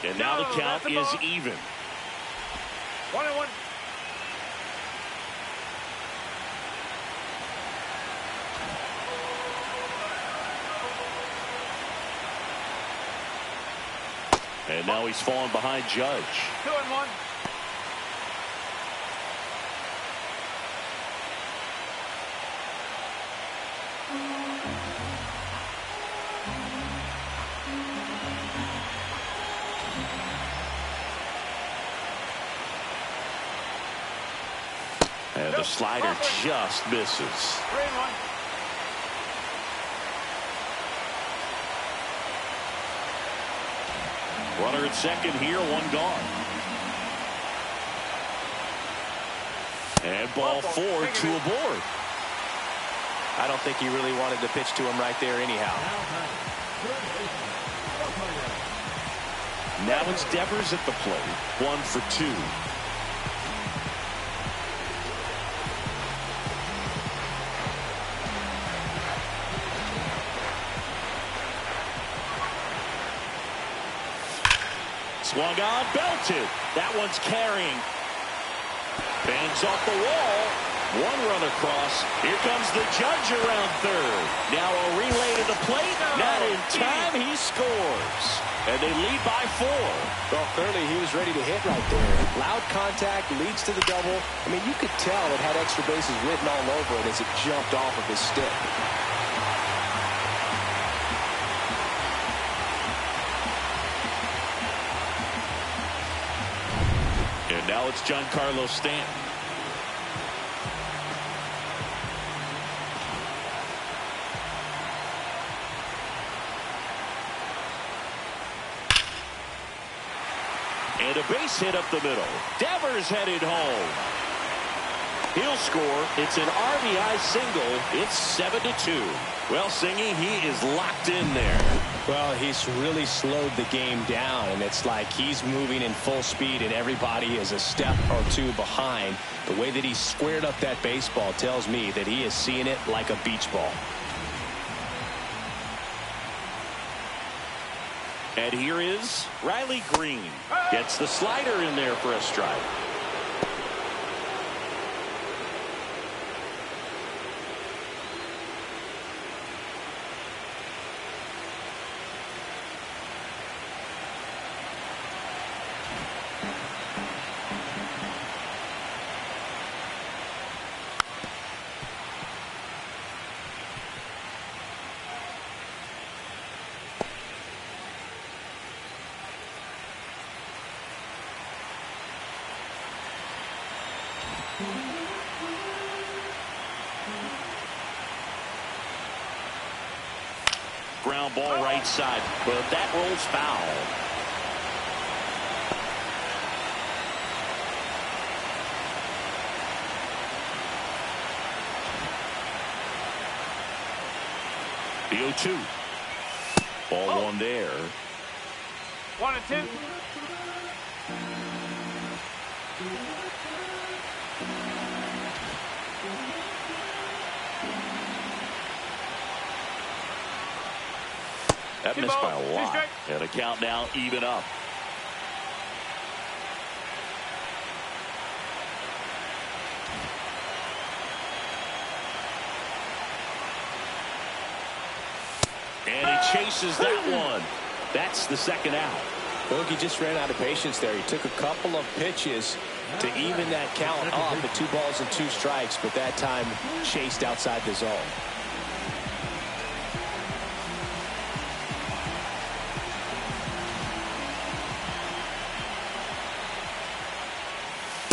And now the count is even. 1-1. And now he's fallen behind Judge. 2-1. And the slider just misses. 3-1. Runner at second here, one gone. And ball 4, 2 aboard. I don't think he really wanted to pitch to him right there anyhow. Now it's Devers at the plate. 1 for 2. Swung on, belted. That one's carrying. Bangs off the wall. One run across. Here comes the judge around third. Now a relay to the plate. Not in time. He scores. And they lead by 4. Well, clearly he was ready to hit right there. Loud contact leads to the double. I mean, you could tell it had extra bases written all over it as it jumped off of his stick. And now it's Giancarlo Stanton. And a base hit up the middle. Devers headed home. He'll score. It's an RBI single. It's 7-2. Well, Singy, he is locked in there. Well, he's really slowed the game down, and it's like he's moving in full speed, and everybody is a step or two behind. The way that he squared up that baseball tells me that he is seeing it like a beach ball. And here is Riley Green. Gets the slider in there for a strike. Ground ball right side, but that rolls foul. The 0-2. Ball one there. 1-2. That missed by a lot. And a count now even up. And he chases that one. That's the second out. Bogey just ran out of patience there. He took a couple of pitches to even that count up at 2 balls and 2 strikes, but that time chased outside the zone.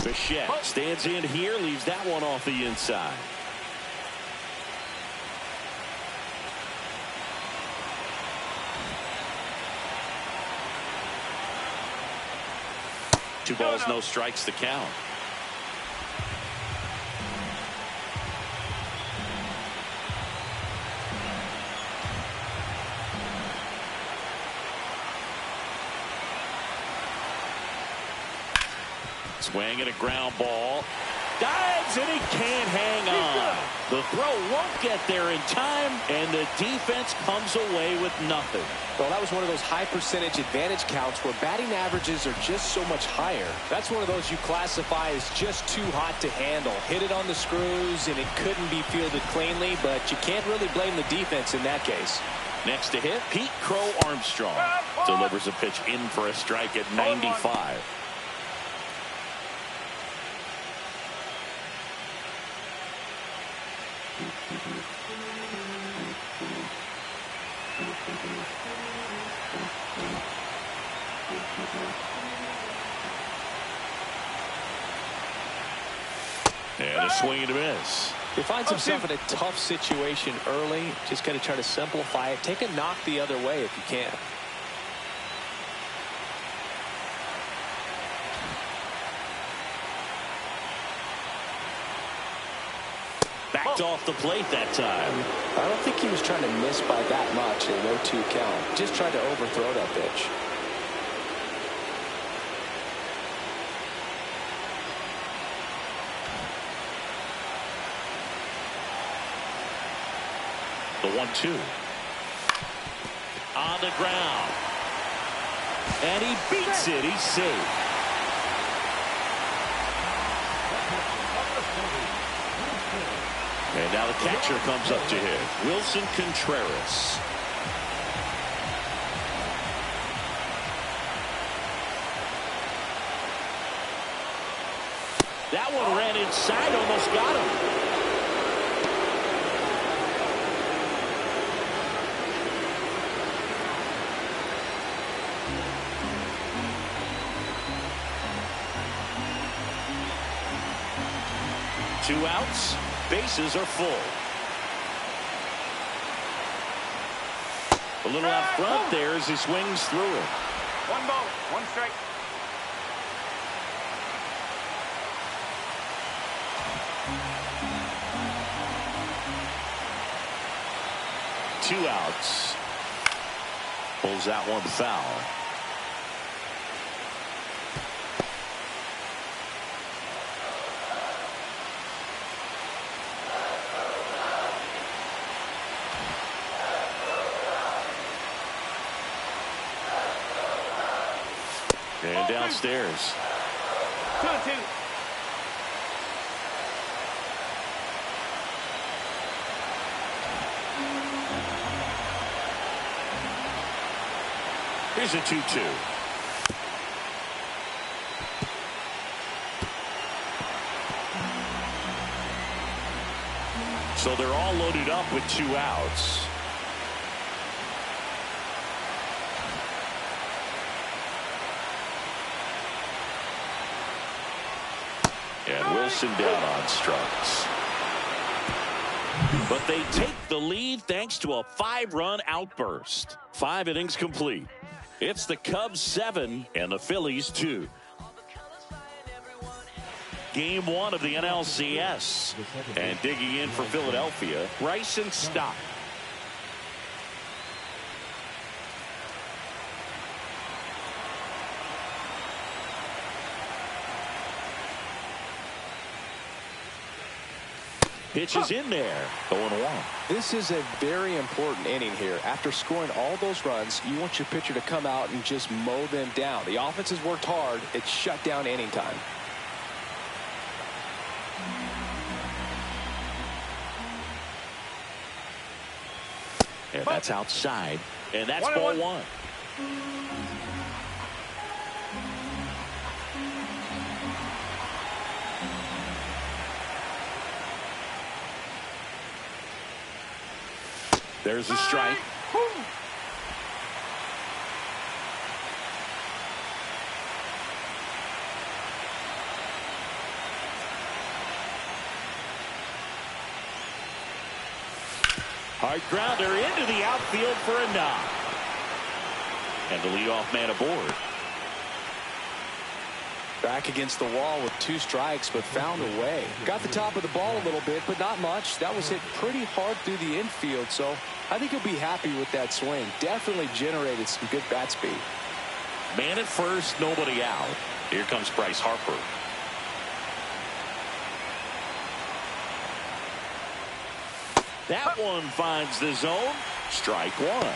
Bichette stands in here, leaves that one off the inside. Two balls, no strikes to count. Swing and a ground ball. Dives and he can't hang on. The throw won't get there in time, and the defense comes away with nothing. Well, that was one of those high percentage advantage counts where batting averages are just so much higher. That's one of those you classify as just too hot to handle. Hit it on the screws, and it couldn't be fielded cleanly, but you can't really blame the defense in that case. Next to hit, Pete Crow Armstrong delivers a pitch in for a strike at 95. And a swing and a miss. He finds himself in a tough situation early. Just got to try to simplify it. Take a knock the other way if you can. Backed off the plate that time. I don't think he was trying to miss by that much in a 0-2 count. Just tried to overthrow that pitch. The 1-2. On the ground. And he beats it. He's safe. And now the catcher comes up to hit. Wilson Contreras. That one ran inside, almost got him. Two outs, bases are full. A little out front there as he swings through it. One ball, one strike. Two outs. Pulls that one foul. And downstairs. 2-2. Here's a 2-2. So they're all loaded up with two outs. And Wilson down on strikes. But they take the lead thanks to a 5-run outburst. 5 innings complete. It's the Cubs 7 and the Phillies 2. Game 1 of the NLCS. And digging in for Philadelphia, Bryson Stott. Pitch is in there. 0-1. This is a very important inning here. After scoring all those runs, you want your pitcher to come out and just mow them down. The offense has worked hard. It's shut down inning time. And that's outside. And that's ball 1. There's a strike. Hard grounder into the outfield for a knock. And the leadoff man aboard. Back against the wall with 2 strikes, but found a way. Got the top of the ball a little bit, but not much. That was hit pretty hard through the infield, so I think he'll be happy with that swing. Definitely generated some good bat speed. Man at first, nobody out. Here comes Bryce Harper. That one finds the zone. Strike 1.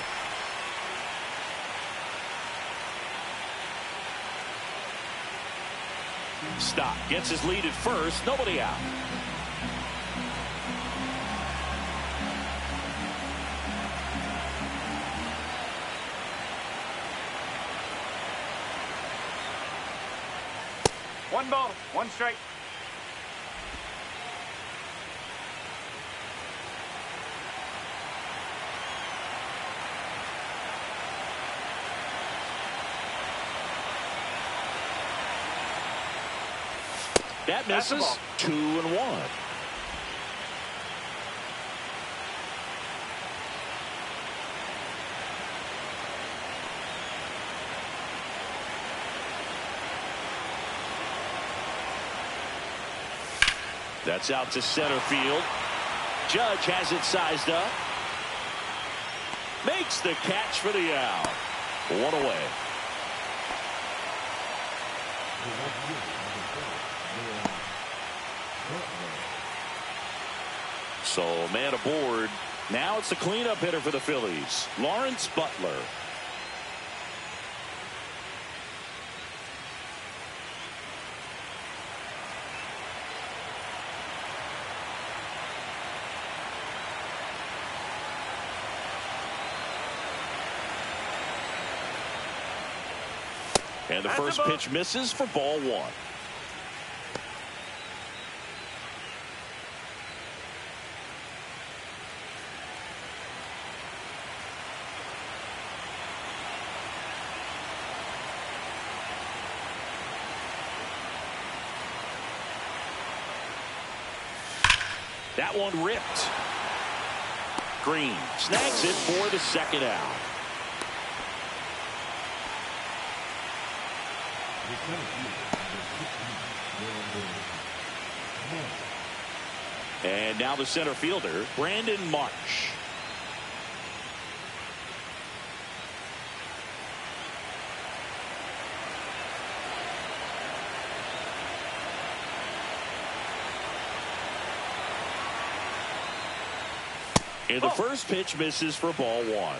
Stott gets his lead at first. Nobody out. One ball, one strike. That misses. 2-1. That's out to center field. Judge has it sized up. Makes the catch for the out. 1 away. So man aboard. Now it's the cleanup hitter for the Phillies, Lawrence Butler. And the That's first a ball. pitch misses for ball one. That one ripped. Green snags it for the second out. And now the center fielder, Brandon Marsh. And the first pitch misses for ball one.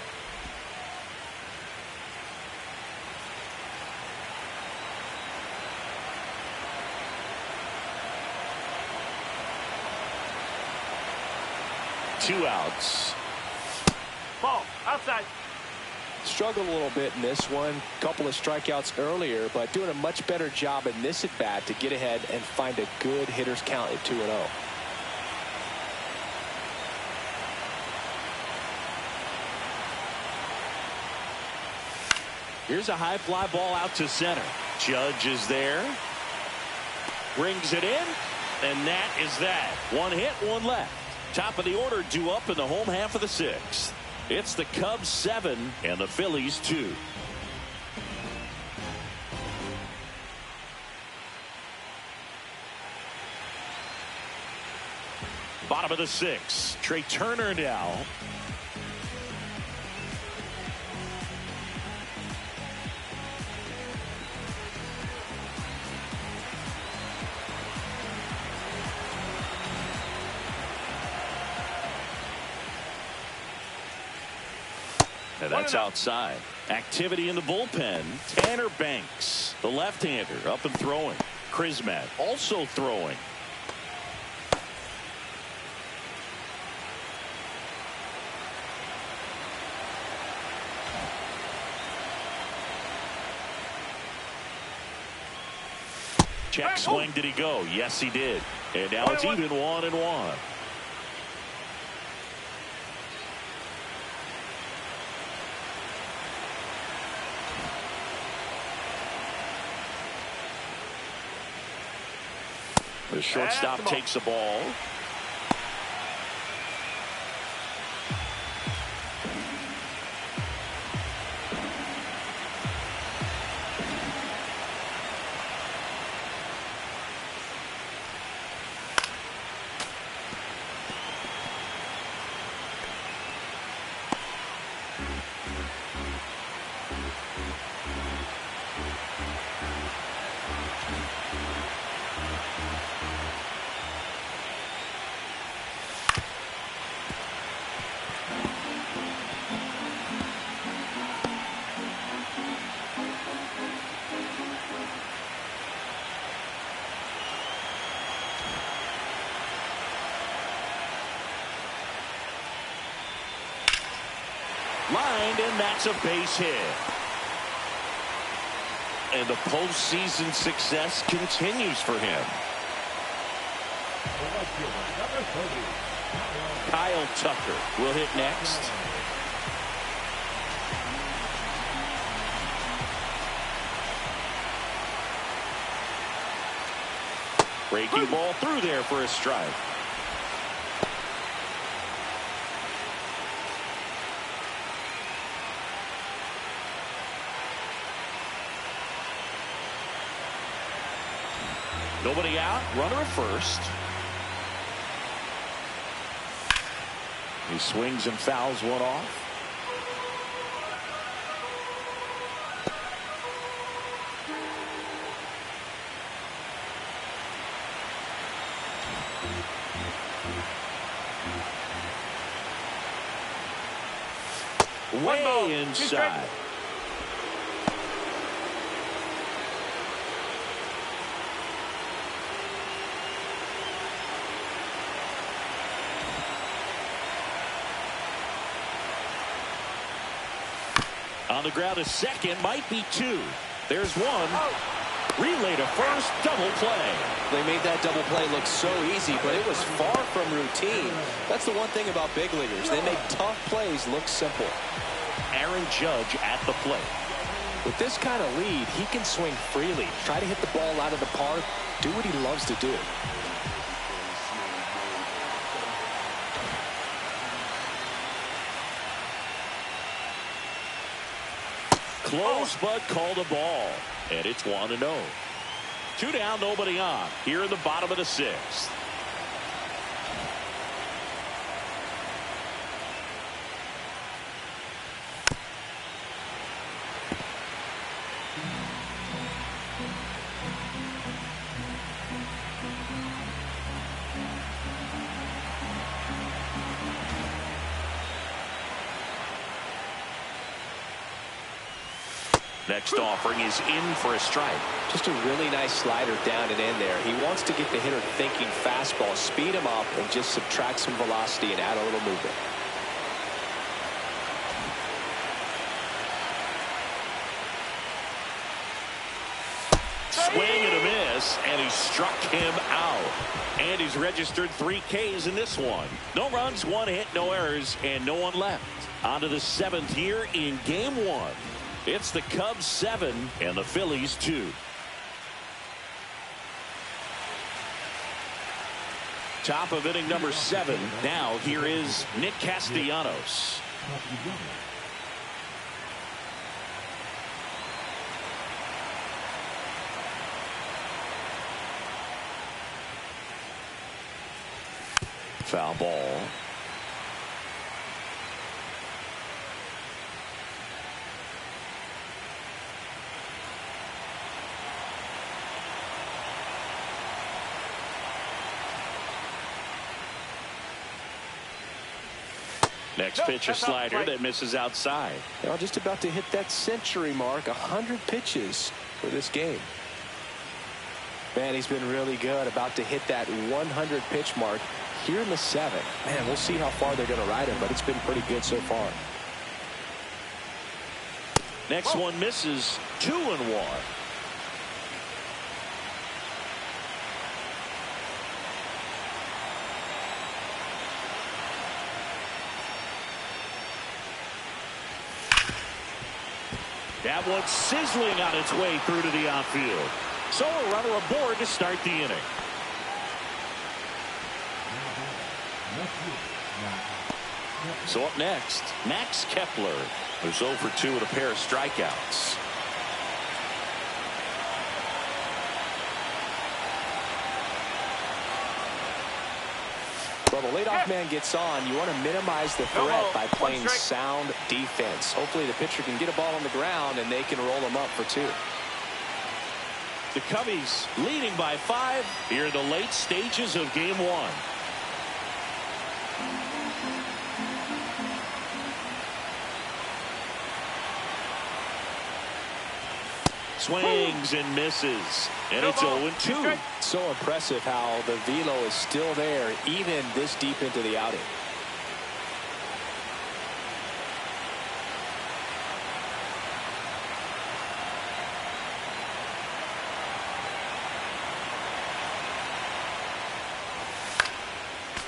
Two outs. Ball. Outside. Struggled a little bit in this one. Couple of strikeouts earlier, but doing a much better job in this at bat to get ahead and find a good hitter's count at 2-0. Here's a high fly ball out to center. Judge is there. Brings it in. And that is that. One hit, one left. Top of the order due up in the home half of the sixth. It's the Cubs 7 and the Phillies 2. Bottom of the sixth. Trey Turner now. And that's outside. Activity in the bullpen. Tanner Banks, the left-hander, up and throwing. Krismat also throwing. Check swing. Did he go? Yes, he did. And now it's even 1-1. The shortstop takes the ball. Lined, and that's a base hit. And the postseason success continues for him. Kyle Tucker will hit next. Breaking ball through there for a strike. Nobody out, runner at first. He swings and fouls one off. Way inside. On the ground, a second, might be two. There's one. Relay to first, double play. They made that double play look so easy, but it was far from routine. That's the one thing about big leaguers. They make tough plays look simple. Aaron Judge at the plate. With this kind of lead, he can swing freely, try to hit the ball out of the park, do what he loves to do. Close, but called a ball. And it's 1-0. 2 down, nobody on. Here in the bottom of the 6th. Next offering is in for a strike. Just a really nice slider down and in there. He wants to get the hitter thinking fastball, speed him up, and just subtract some velocity and add a little movement. Swing and a miss, and he struck him out. And he's registered 3 Ks in this one. No runs, 1 hit, no errors, and no one left. On to the 7th here in Game 1. It's the Cubs 7 and the Phillies 2. Top of inning number 7. Now here is Nick Castellanos. Foul ball. Next pitch, a slider that misses outside. Well, just about to hit that century mark, 100 pitches for this game. Man, he's been really good. About to hit that 100 pitch mark here in the 7th. Man, we'll see how far they're going to ride him, but it's been pretty good so far. Next one misses. 2-1. That one sizzling on its way through to the outfield. So a runner aboard to start the inning. So up next, Max Kepler, who's 0 for 2 with a pair of strikeouts. Well, the leadoff man gets on. You want to minimize the threat by playing sound defense. Hopefully the pitcher can get a ball on the ground and they can roll him up for 2. The Cubbies leading by 5 here in the late stages of Game 1. Swings and misses, and it's 0-2. So impressive how the velo is still there even this deep into the outing.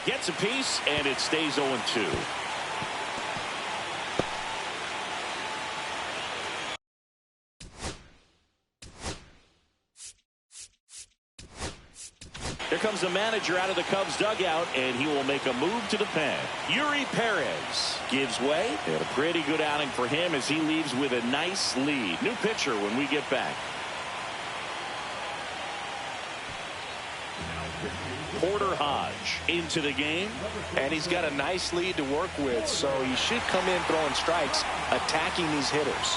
Gets a piece, and it stays 0-2. Here comes the manager out of the Cubs dugout, and he will make a move to the pen. Yuri Perez gives way, and a pretty good outing for him as he leaves with a nice lead. New pitcher when we get back. Porter Hodge into the game, and he's got a nice lead to work with, so he should come in throwing strikes, attacking these hitters.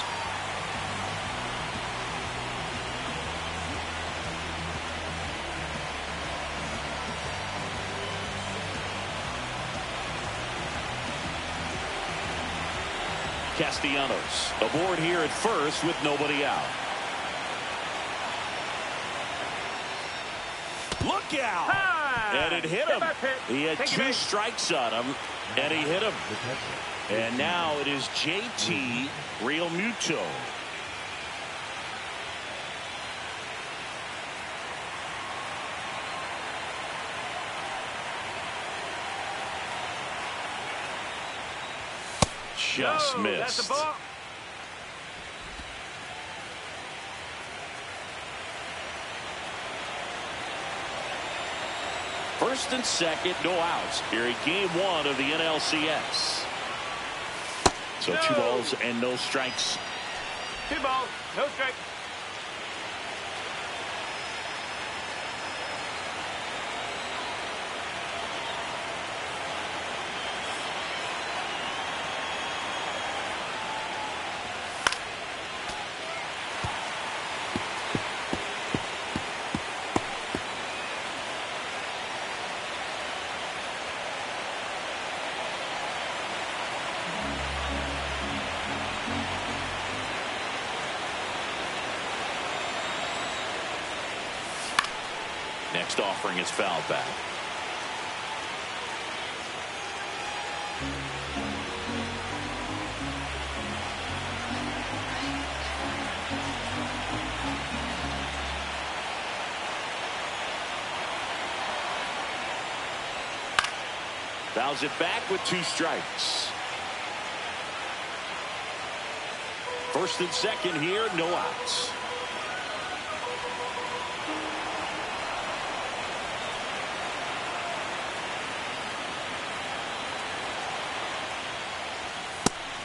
Castellanos aboard here at first with nobody out. Look out! And it hit him. He had 2 strikes on him, and he hit him. And now it is JT Realmuto. just No, that's missed. a ball. First and second, no outs here in game one of the NLCS. So No. 2 balls and no strikes. 2 balls, no strikes. Next offering is fouled back. Fouls it back with 2 strikes. First and second here, no outs.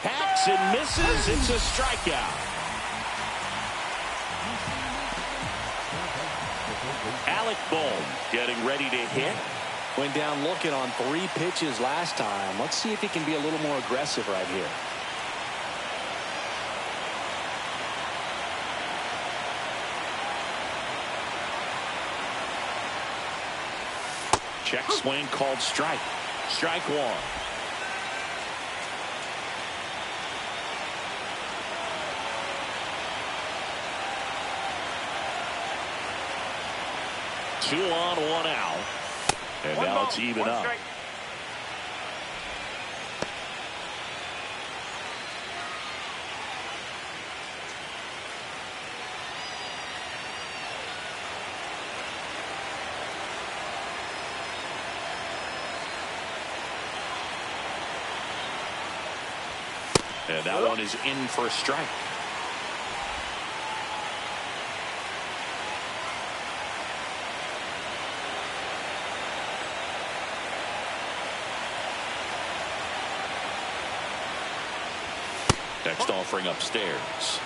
Hacks and misses. It's a strikeout. Alec Bohm getting ready to hit. Went down looking on 3 pitches last time. Let's see if he can be a little more aggressive right here. Check swing called strike. Strike 1. Two on, 1 out. And One now ball, it's even 1 up. strike. And that one is in for a strike. Next offering upstairs.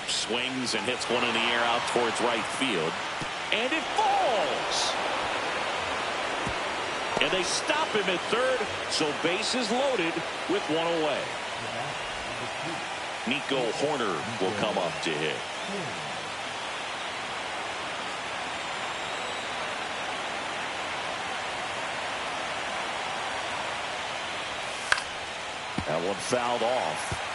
Swings and hits one in the air out towards right field. And it falls. And they stop him at third, so bases loaded with 1 away. Nico Horner will come up to hit. That one fouled off.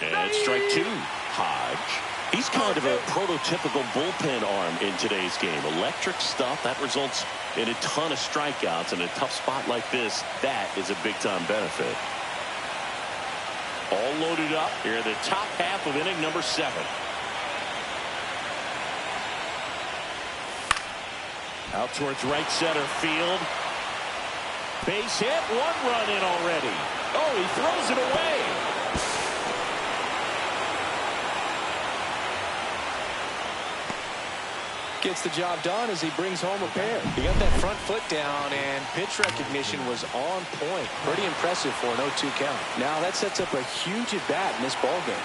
And it's strike 2. Hodge. He's kind of a prototypical bullpen arm in today's game. Electric stuff that results in a ton of strikeouts. In a tough spot like this, that is a big-time benefit. All loaded up here in the top half of inning number 7. Out towards right center field. Base hit. 1 run in already. Oh, he throws it away. Gets the job done as he brings home a pair. He got that front foot down, and pitch recognition was on point. Pretty impressive for an 0-2 count. Now that sets up a huge at-bat in this ballgame.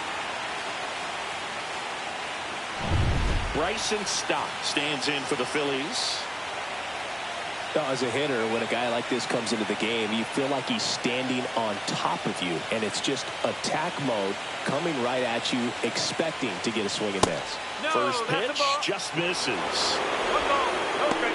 Bryson Stott stands in for the Phillies. As a hitter, when a guy like this comes into the game, you feel like he's standing on top of you, and it's just attack mode coming right at you, expecting to get a swing and miss. No, first pitch just misses. One ball, no strike.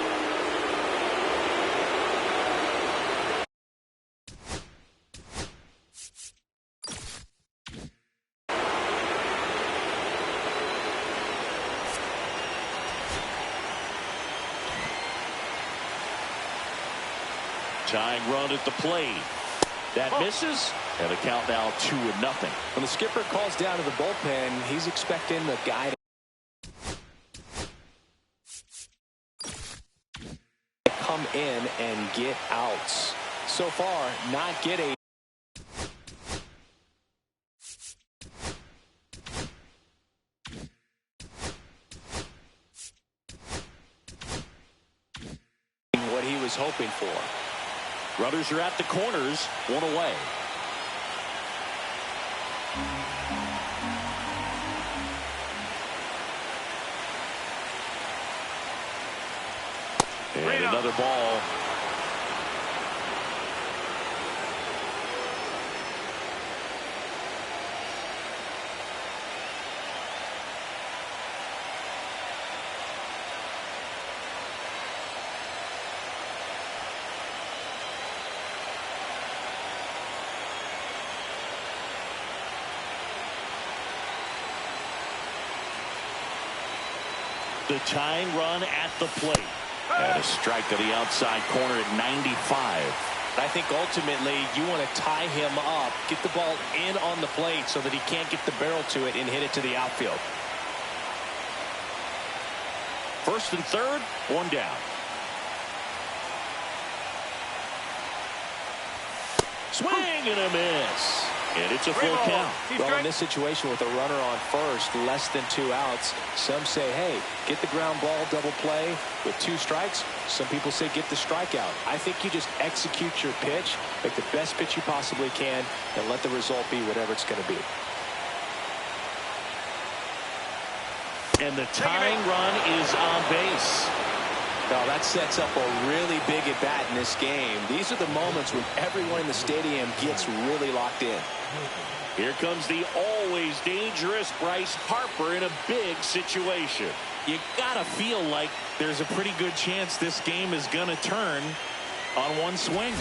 Tying run at the plate. That misses, and a count now 2-0. When the skipper calls down to the bullpen, he's expecting the guy to come in and get outs. So far, not getting. What he was hoping for. Runners are at the corners, one away. And another ball. The tying run at the plate. And a strike to the outside corner at 95. I think ultimately you want to tie him up, get the ball in on the plate so that he can't get the barrel to it and hit it to the outfield. First and third, one down. Swing and a miss. And it's a full count. Well, in this situation with a runner on first, less than 2 outs, some say, hey, get the ground ball, double play with 2 strikes. Some people say get the strikeout. I think you just execute your pitch, make the best pitch you possibly can, and let the result be whatever it's going to be. And the tying run is on base. Now that sets up a really big at-bat in this game. These are the moments when everyone in the stadium gets really locked in. Here comes the always dangerous Bryce Harper in a big situation. You gotta feel like there's a pretty good chance this game is gonna turn on one swing.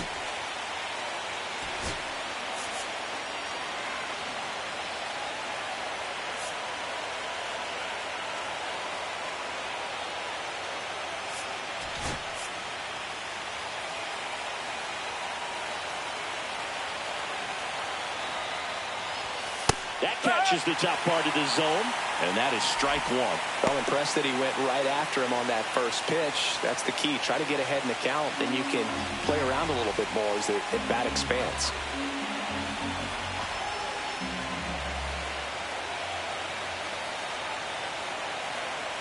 That catches the top part of the zone, and that is strike one. Well, impressed that he went right after him on that first pitch. That's the key. Try to get ahead in the count, then you can play around a little bit more as the at-bat expands.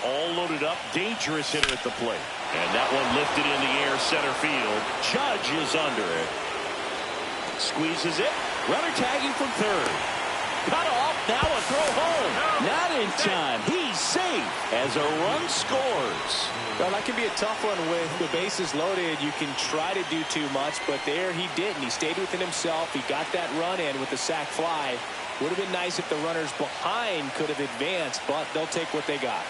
All loaded up, dangerous hitter at the plate. And that one lifted in the air, center field. Judge is under it. Squeezes it. Runner tagging from third. Cut off, now a throw home. Not in time. He's safe as a run scores. Well, that can be a tough one with the bases loaded. You can try to do too much, but there he didn't. He stayed within himself. He got that run in with the sac fly. Would have been nice if the runners behind could have advanced, but they'll take what they got.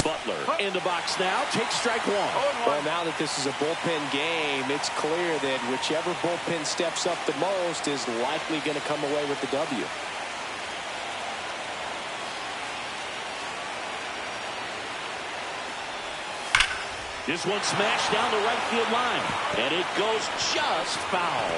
Butler in the box now, takes strike one. Well, now that this is a bullpen game, it's clear that whichever bullpen steps up the most is likely going to come away with the W. This one smashed down the right field line, and it goes just foul.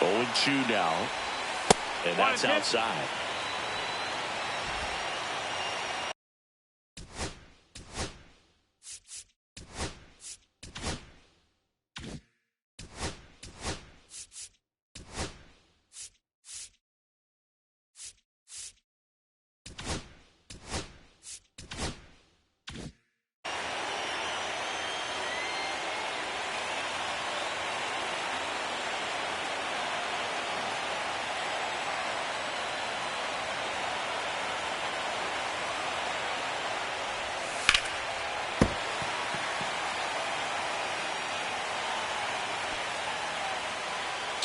Oh, 0-2 now, and that's outside.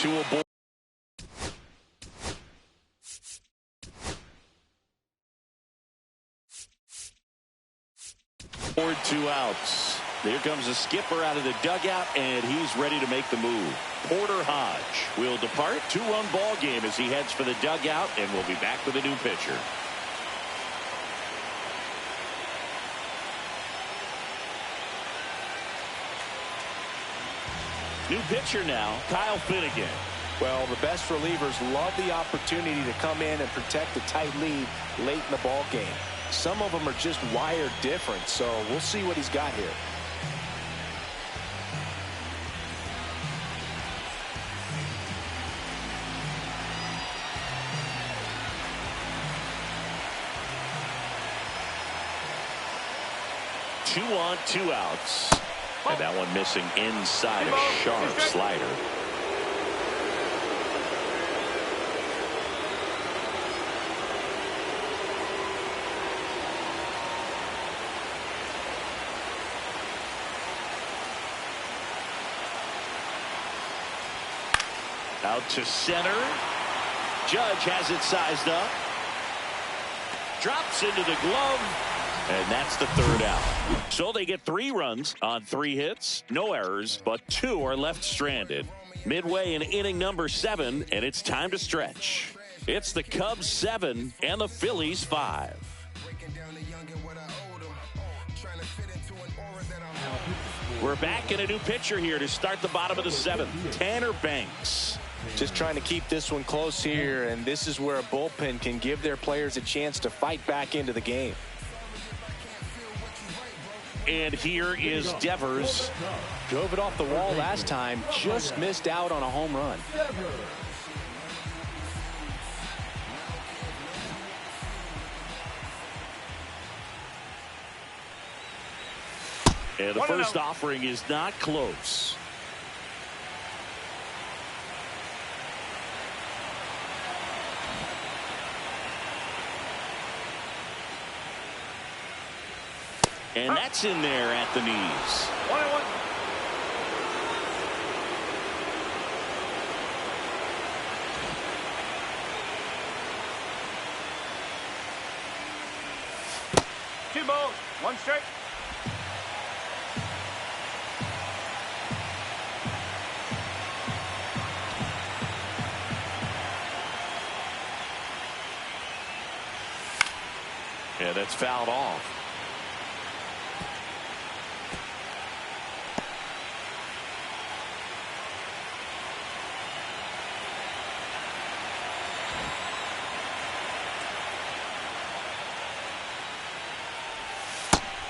to a board. 2 outs. Here comes the skipper out of the dugout, and he's ready to make the move. Porter Hodge will depart. 2-run ball game as he heads for the dugout, and we'll be back with a new pitcher. New pitcher now, Kyle Finnegan. Well, the best relievers love the opportunity to come in and protect a tight lead late in the ball game. Some of them are just wired different, so we'll see what he's got here. Two on, 2 outs. And that one missing inside a sharp slider. Out to center. Judge has it sized up. Drops into the glove. And that's the 3rd out. So they get 3 runs on 3 hits. No errors, but 2 are left stranded. Midway in inning number 7, and it's time to stretch. It's the Cubs 7 and the Phillies 5. We're back in a new pitcher here to start the bottom of the 7th. Tanner Banks. Just trying to keep this one close here, and this is where a bullpen can give their players a chance to fight back into the game. And here is Devers. Drove it off the wall last time, just missed out on a home run. And the first offering is not close. And that's in there at the knees. 1-1. Two balls, 1 strike. Yeah, that's fouled off.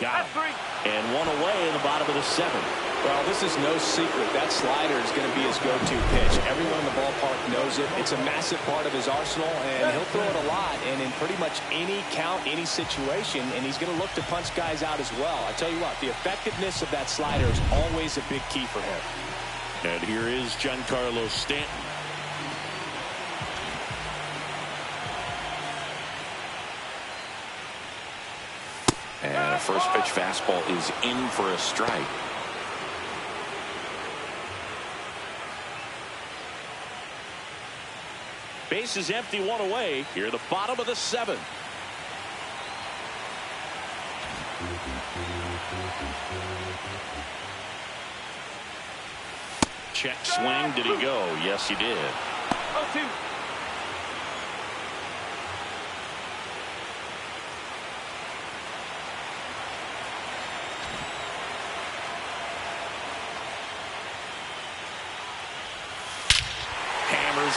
Got him. And 1 away in the bottom of the 7th. Well, this is no secret. That slider is going to be his go-to pitch. Everyone in the ballpark knows it. It's a massive part of his arsenal, and he'll throw it a lot and in pretty much any count, any situation, and he's going to look to punch guys out as well. I tell you what, the effectiveness of that slider is always a big key for him. And here is Giancarlo Stanton. And a first pitch fastball is in for a strike. Base is empty, 1 away. Here at the bottom of the 7th. Check swing. Did he go? Yes, he did. 0-2.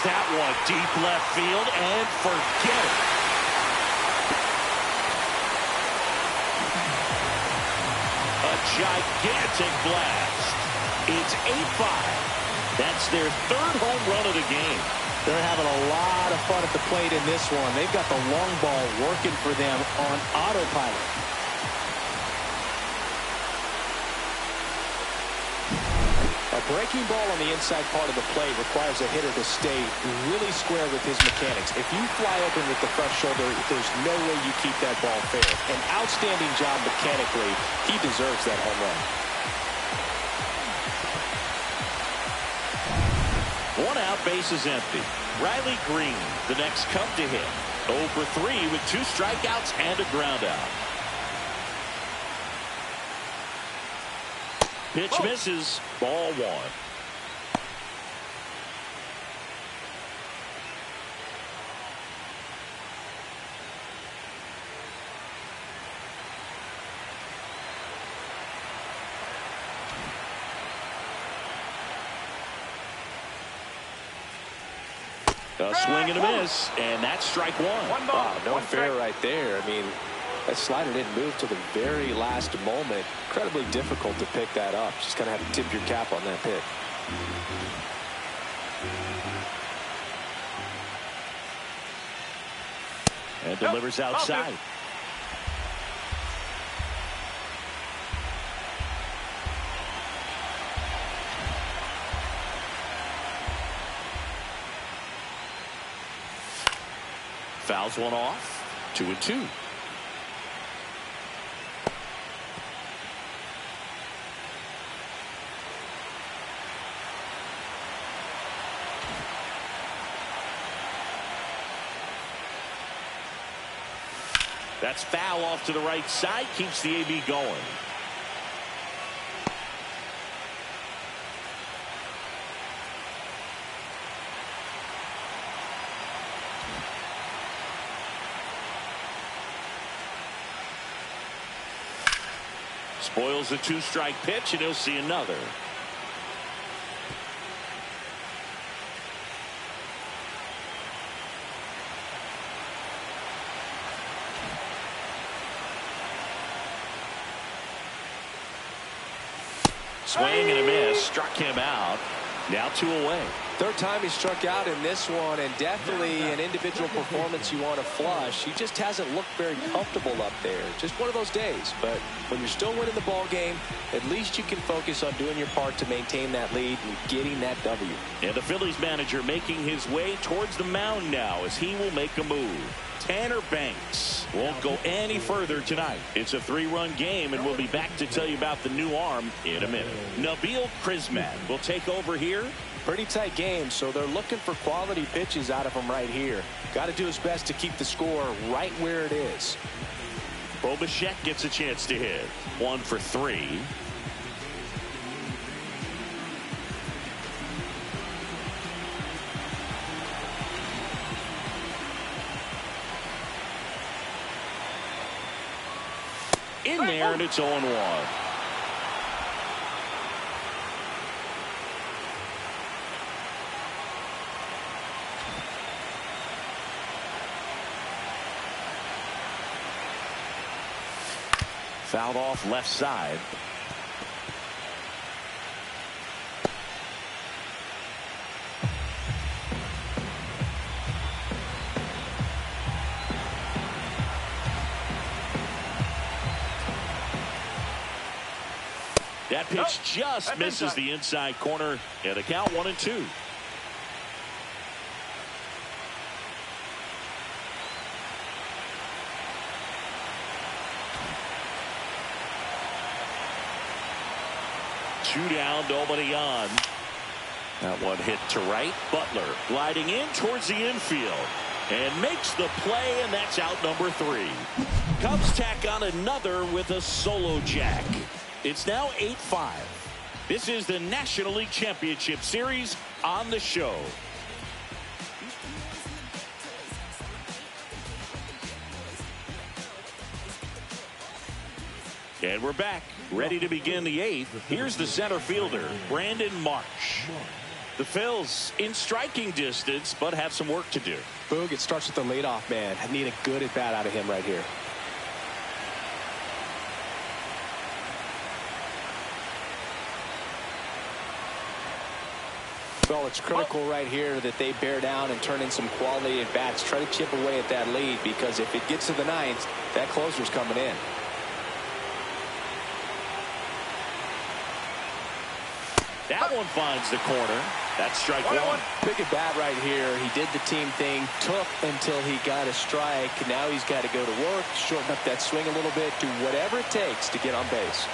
That one deep left field, and forget it. A gigantic blast. It's 8-5. That's their 3rd home run of the game. They're having a lot of fun at the plate in this one. They've got the long ball working for them on autopilot. A breaking ball on the inside part of the plate requires a hitter to stay really square with his mechanics. If you fly open with the front shoulder, there's no way you keep that ball fair. An outstanding job mechanically. He deserves that home run. One out, base is empty. Riley Green, the next Cub to hit. 0 for 3 with 2 strikeouts and a ground out. Pitch misses. Ball 1. A swing and a miss, and that's strike 1. Wow, no fair right there. I mean, that slider didn't move to the very last moment. Incredibly difficult to pick that up. Just kind of have to tip your cap on that pick. And delivers outside. Fouls one off. 2-2. That's foul off to the right side. Keeps the AB going. Spoils a 2-strike pitch, and he'll see another. Swing and a miss. Struck him out. Now 2 away. Third time he struck out in this one, and definitely an individual performance you want to flush. He just hasn't looked very comfortable up there. Just one of those days. But when you're still winning the ball game, at least you can focus on doing your part to maintain that lead and getting that W. And the Phillies manager making his way towards the mound now as he will make a move. Tanner Banks won't go any further tonight. It's a 3-run game, and we'll be back to tell you about the new arm in a minute. Nabil Krismat will take over here. Pretty tight game, so they're looking for quality pitches out of him right here. Got to do his best to keep the score right where it is. Bo Bichette gets a chance to hit. 1 for 3. In there, and it's 0-1. Fouled off left side. That pitch just misses the inside corner, and a count 1-2. Two down, nobody on. That one hit to right. Butler gliding in towards the infield and makes the play, and that's out number 3. Cubs tack on another with a solo jack. It's now 8-5. This is the National League Championship Series on the show. And we're back, ready to begin the 8th. Here's the center fielder, Brandon Marsh. The Phils in striking distance, but have some work to do. Boog, it starts with the leadoff man. I need a good at-bat out of him right here. Well, it's critical right here that they bear down and turn in some quality at bats. Try to chip away at that lead, because if it gets to the 9th, that closer's coming in. That one finds the corner. That's strike 1. Big at bat right here. He did the team thing, took until he got a strike. Now he's got to go to work, shorten up that swing a little bit, do whatever it takes to get on base.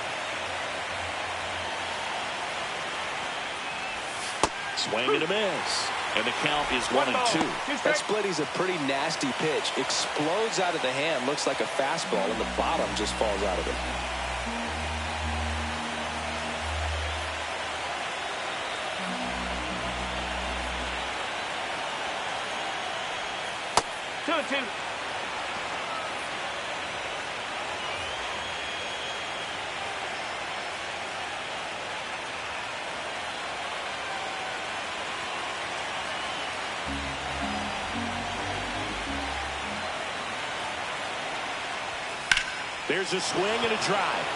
Swing and a miss. And the count is 1-2. That splitty's a pretty nasty pitch. Explodes out of the hand. Looks like a fastball, and the bottom just falls out of it. Two. There's a swing and a drive.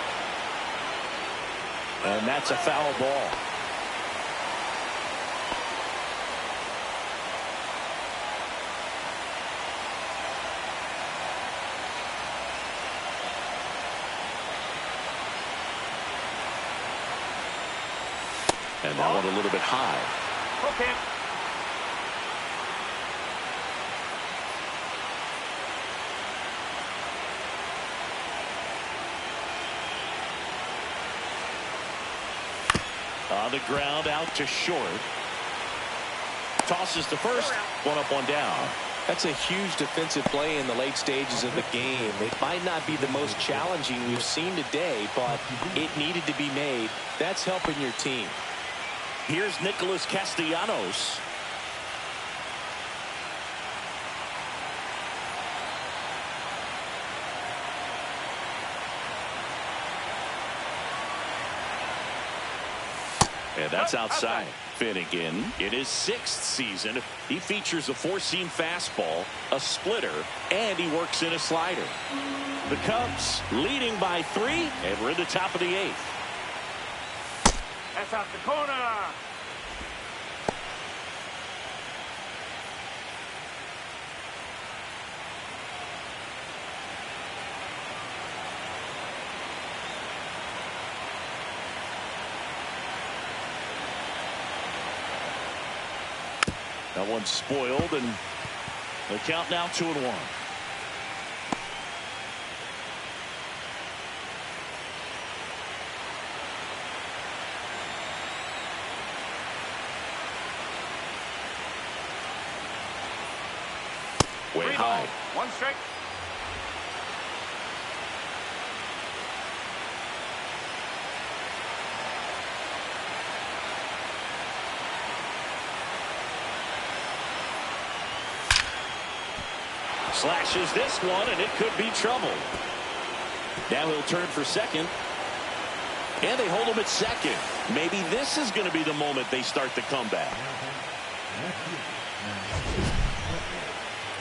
And that's a foul ball. And that one a little bit high. Okay. On the ground, out to short. Tosses to first. One up, one down. That's a huge defensive play in the late stages of the game. It might not be the most challenging we've seen today, but it needed to be made. That's helping your team. Here's Nicholas Castellanos. And that's outside. Finnegan in his 6th season. He features a 4-seam fastball, a splitter, and he works in a slider. The Cubs leading by 3, and we're in the top of the 8th. That's out the corner. That one's spoiled, and the count now 2-1. Way high. 1 strike. Slashes this one, and it could be trouble. Now he'll turn for second. And they hold him at second. Maybe this is going to be the moment they start the comeback.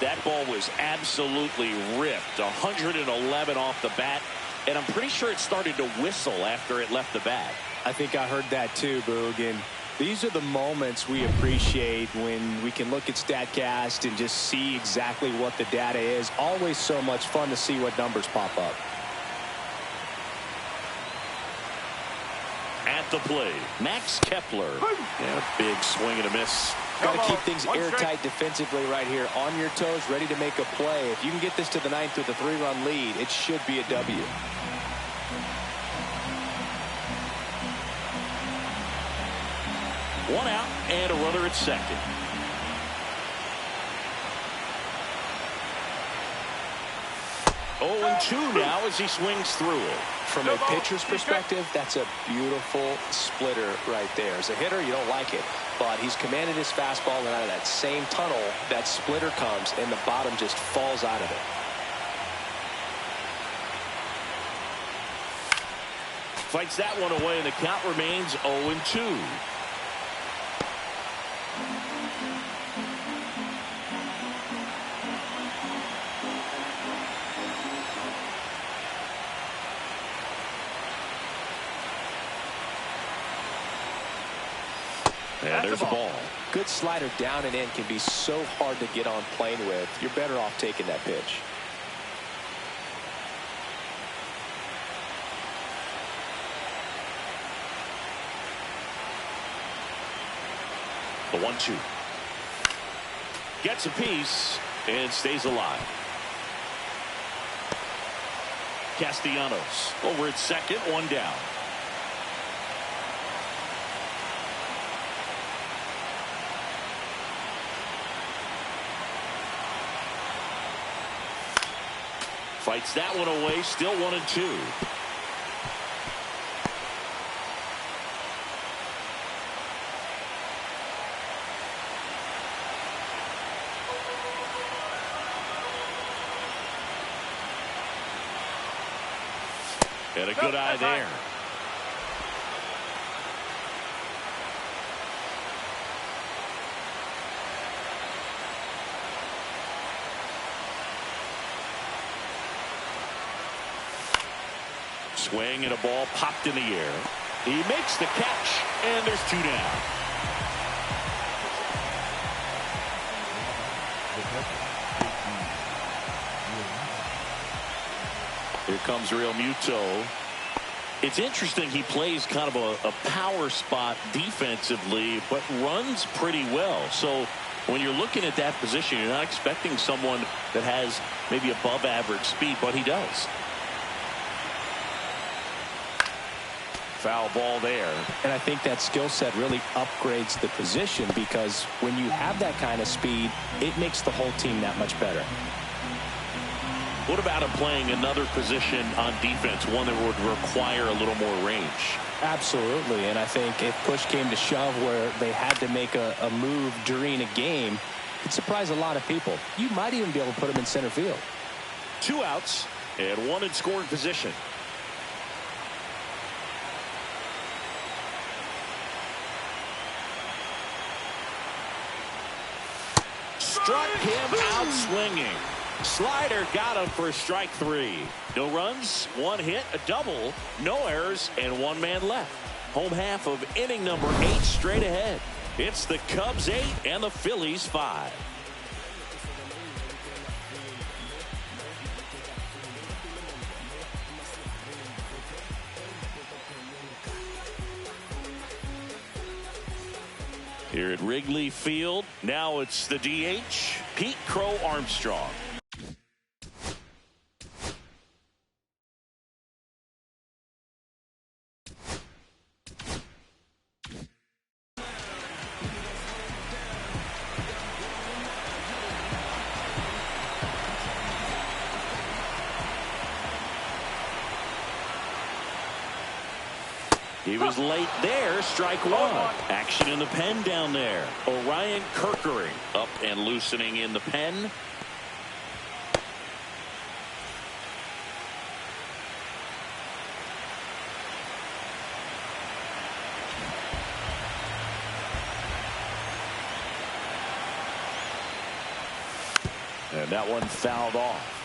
That ball was absolutely ripped. 111 off the bat. And I'm pretty sure it started to whistle after it left the bat. I think I heard that too, Boog. And these are the moments we appreciate when we can look at StatCast and just see exactly what the data is. Always so much fun to see what numbers pop up. At the plate, Max Kepler. And a big swing and a miss. Got to keep things airtight defensively right here. On your toes, ready to make a play. If you can get this to the 9th with a 3-run lead, it should be a W. One out and a runner at second. Oh, and 2 now as he swings through it. From a pitcher's perspective, that's a beautiful splitter right there. As a hitter, you don't like it, but he's commanded his fastball, and out of that same tunnel, that splitter comes, and the bottom just falls out of it. Fights that one away, and the count remains 0-2. And there's a ball. Good slider down and in can be so hard to get on plane with. You're better off taking that pitch. The 1-2. Gets a piece and stays alive. Castellanos over at second, 1 down. Fights that one away. Still 1-2. And a good eye there. Swing and a ball popped in the air. He makes the catch, and there's 2 down. Here comes Real Muto. It's interesting, he plays kind of a power spot defensively, but runs pretty well. So when you're looking at that position, you're not expecting someone that has maybe above average speed, but he does. Foul ball there. And I think that skill set really upgrades the position, because when you have that kind of speed, it makes the whole team that much better. What about him playing another position on defense, one that would require a little more range? Absolutely, and I think if push came to shove where they had to make a move during a game, it'd surprise a lot of people. You might even be able to put him in center field. 2 outs and 1 in scoring position. Struck him out swinging. Slider got him for strike 3. No runs, 1 hit, a double, no errors, and 1 man left. Home half of inning number 8 straight ahead. It's the Cubs 8 and the Phillies 5. Here at Wrigley Field, now it's the DH, Pete Crow Armstrong. He was late there. Strike 1. Action in the pen down there. Orion Kirkering up and loosening in the pen. And that one fouled off.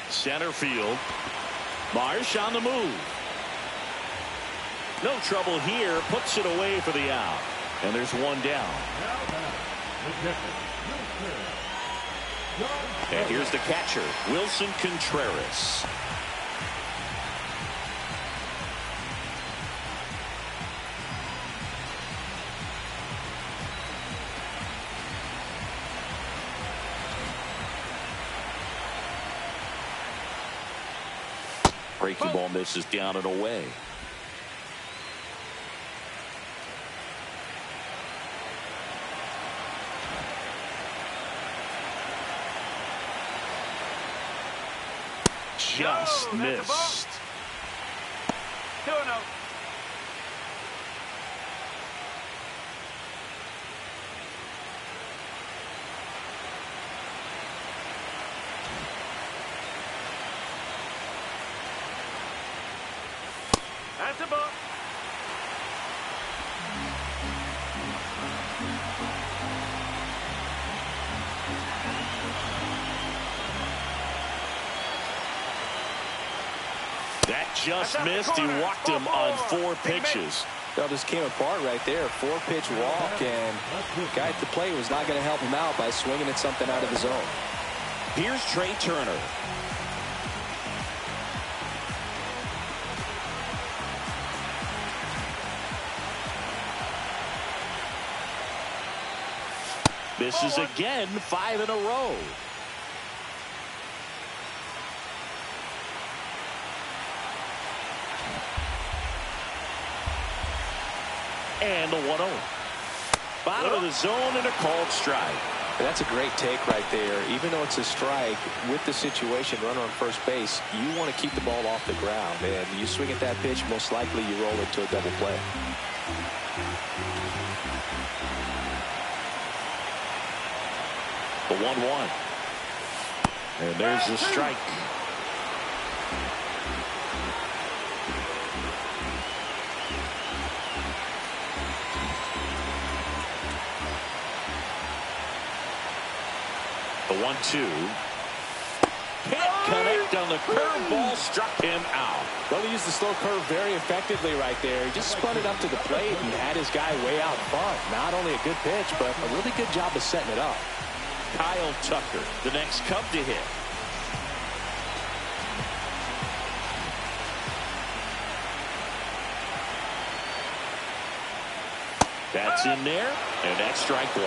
Center field. Marsh on the move. No trouble here. Puts it away for the out. And there's 1 down. And here's the catcher, Wilson Contreras. Breaking ball misses down and away. Just missed. 2-0. That's a ball. That just missed. He walked him on 4 pitches. Well, this came apart right there. 4-pitch walk, and the guy at the plate was not going to help him out by swinging at something out of the zone. Here's Trey Turner. Misses again, 5 in a row. And the 1-0. Bottom of the zone and a called strike. That's a great take right there. Even though it's a strike, with the situation, runner on first base, you want to keep the ball off the ground. And you swing at that pitch, most likely you roll into a double play. The 1-1. And there's the strike. The 1-2. Can't connect on the curveball, struck him out. Well, he used the slow curve very effectively right there. He just spun it up to the plate and had his guy way out front. Not only a good pitch, but a really good job of setting it up. Kyle Tucker, the next Cub to hit. That's in there, and that's strike one.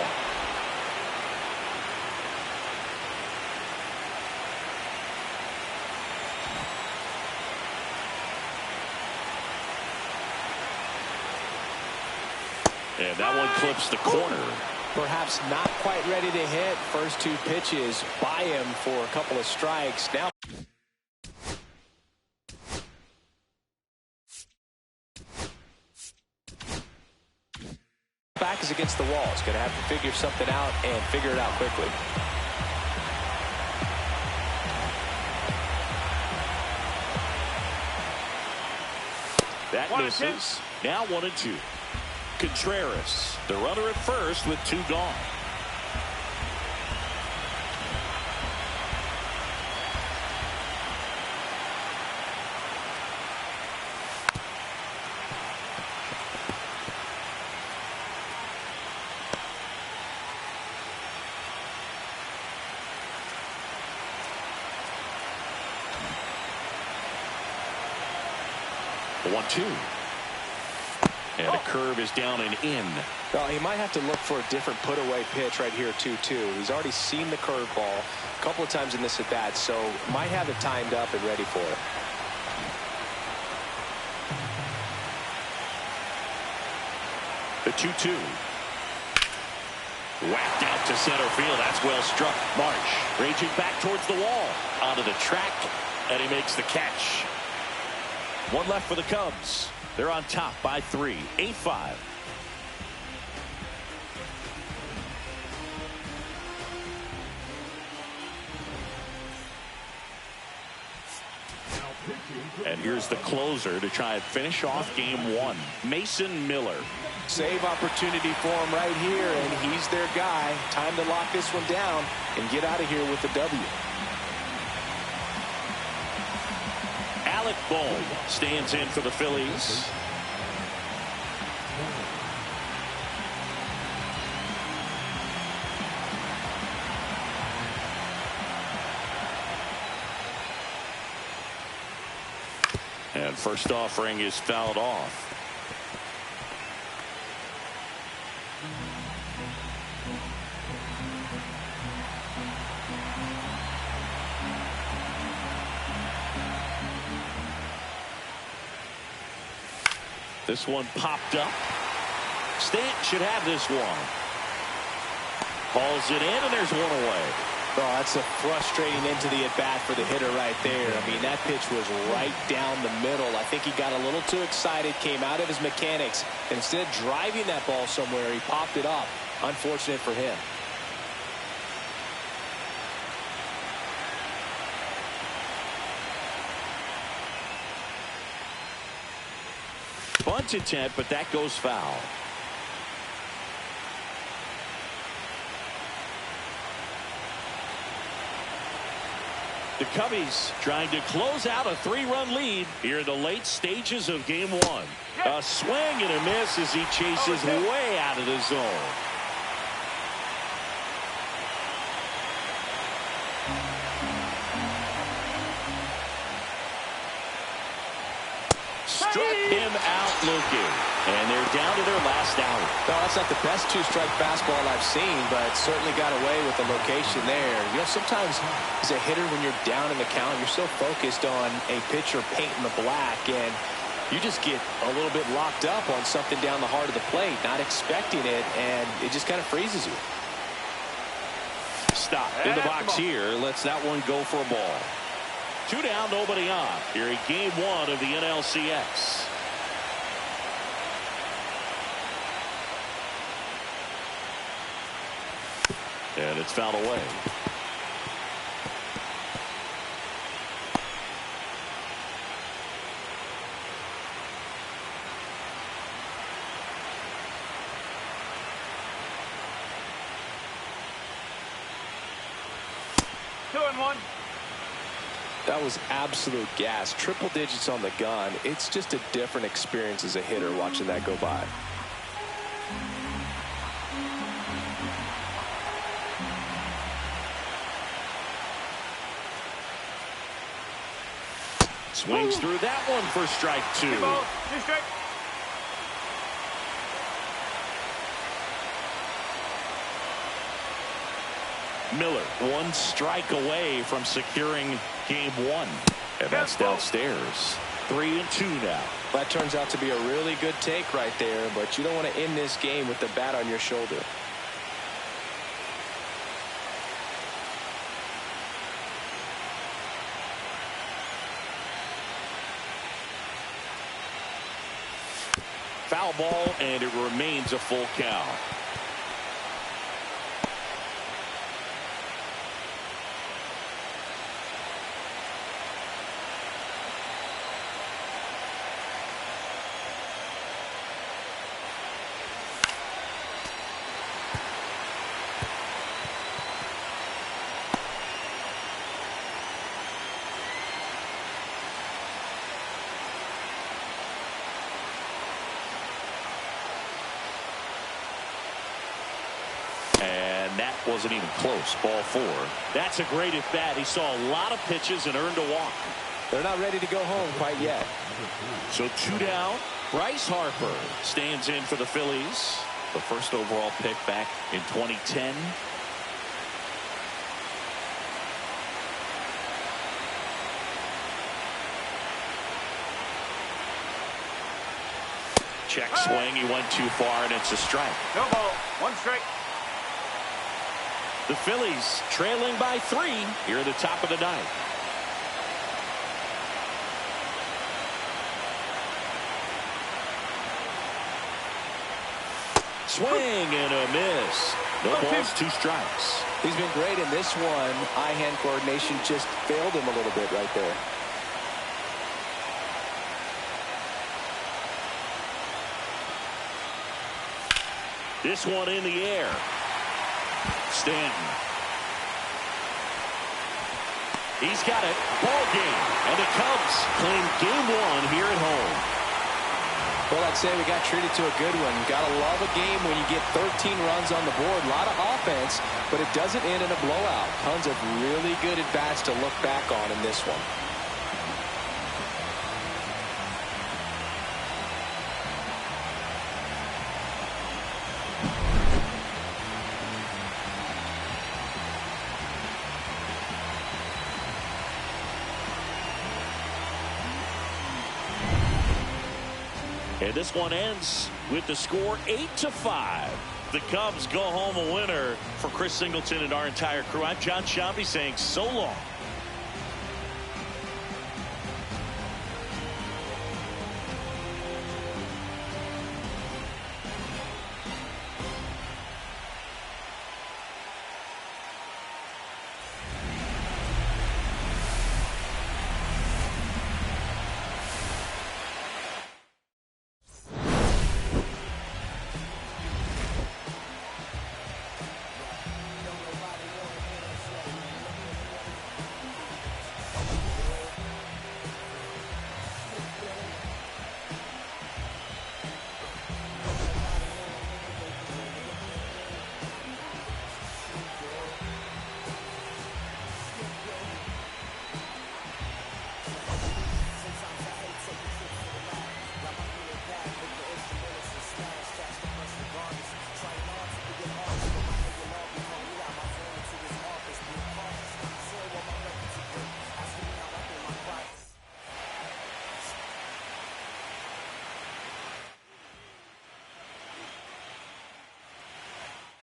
And that one clips the corner. Perhaps not quite ready to hit. First two pitches by him for a couple of strikes. Now back is against the wall. He's going to have to figure something out and figure it out quickly. That misses. Now 1-2. Contreras, the runner at first with two gone. The 1-2. And a curve is down and in. Well, he might have to look for a different put-away pitch right here, 2-2. He's already seen the curveball a couple of times in this at-bat, so might have it timed up and ready for it. The 2-2. Whacked out to center field. That's well struck. Marsh raging back towards the wall. Onto the track, and he makes the catch. One left for the Cubs. They're on top by 3, 8-5. And here's the closer to try and finish off game one, Mason Miller. Save opportunity for him right here, and he's their guy. Time to lock this one down and get out of here with the W. Alec Bohm stands in for the Phillies. And first offering is fouled off. This one popped up. Stant should have this one. Hauls it in, and there's one away. Oh, that's a frustrating end to the at-bat for the hitter right there. I mean, that pitch was right down the middle. I think he got a little too excited, came out of his mechanics. And instead of driving that ball somewhere, he popped it up. Unfortunate for him. Bunt attempt, but that goes foul. The Cubbies trying to close out a 3-run lead here in the late stages of game one. A swing and a miss as he chases way out of the zone. Struck him out looking. And they're down to their last out. No, that's not the best two-strike fastball I've seen, but certainly got away with the location there. You know, sometimes as a hitter, when you're down in the count, you're so focused on a pitcher painting the black, and You just get a little bit locked up on something down the heart of the plate, not expecting it, and it just kind of freezes you. Stop in the box here. Lets that one go for a ball. 2 down, nobody on. Here in game 1 of the NLCS. And it's fouled away. That was absolute gas. Triple digits on the gun. It's just a different experience as a hitter watching that go by. Swings through that one for strike 2. 2 balls, 2 strikes. Miller 1 strike away from securing game 1. And that's downstairs. 3-2 now. That turns out to be a really good take right there, but you don't want to end this game with the bat on your shoulder. Foul ball, and it remains a full count. That wasn't even close. Ball 4. That's a great at bat. He saw a lot of pitches and earned a walk. They're not ready to go home quite yet. So 2 down. Bryce Harper stands in for the Phillies. The first overall pick back in 2010. Check swing. He went too far, and it's a strike. No ball, 1 strike. The Phillies trailing by 3 here at the top of the 9th. Swing and a miss. No balls, 2 strikes. He's been great in this one. Eye-hand coordination just failed him a little bit right there. This one in the air. Stanton. He's got it. Ball game. And the Cubs claim game 1 here at home. Well, I'd say we got treated to a good one. Gotta love a game when you get 13 runs on the board. A lot of offense, but it doesn't end in a blowout. Tons of really good at-bats to look back on in this one. And this one ends with the score 8-5. The Cubs go home a winner. For Chris Singleton and our entire crew, I'm John Shambi saying so long.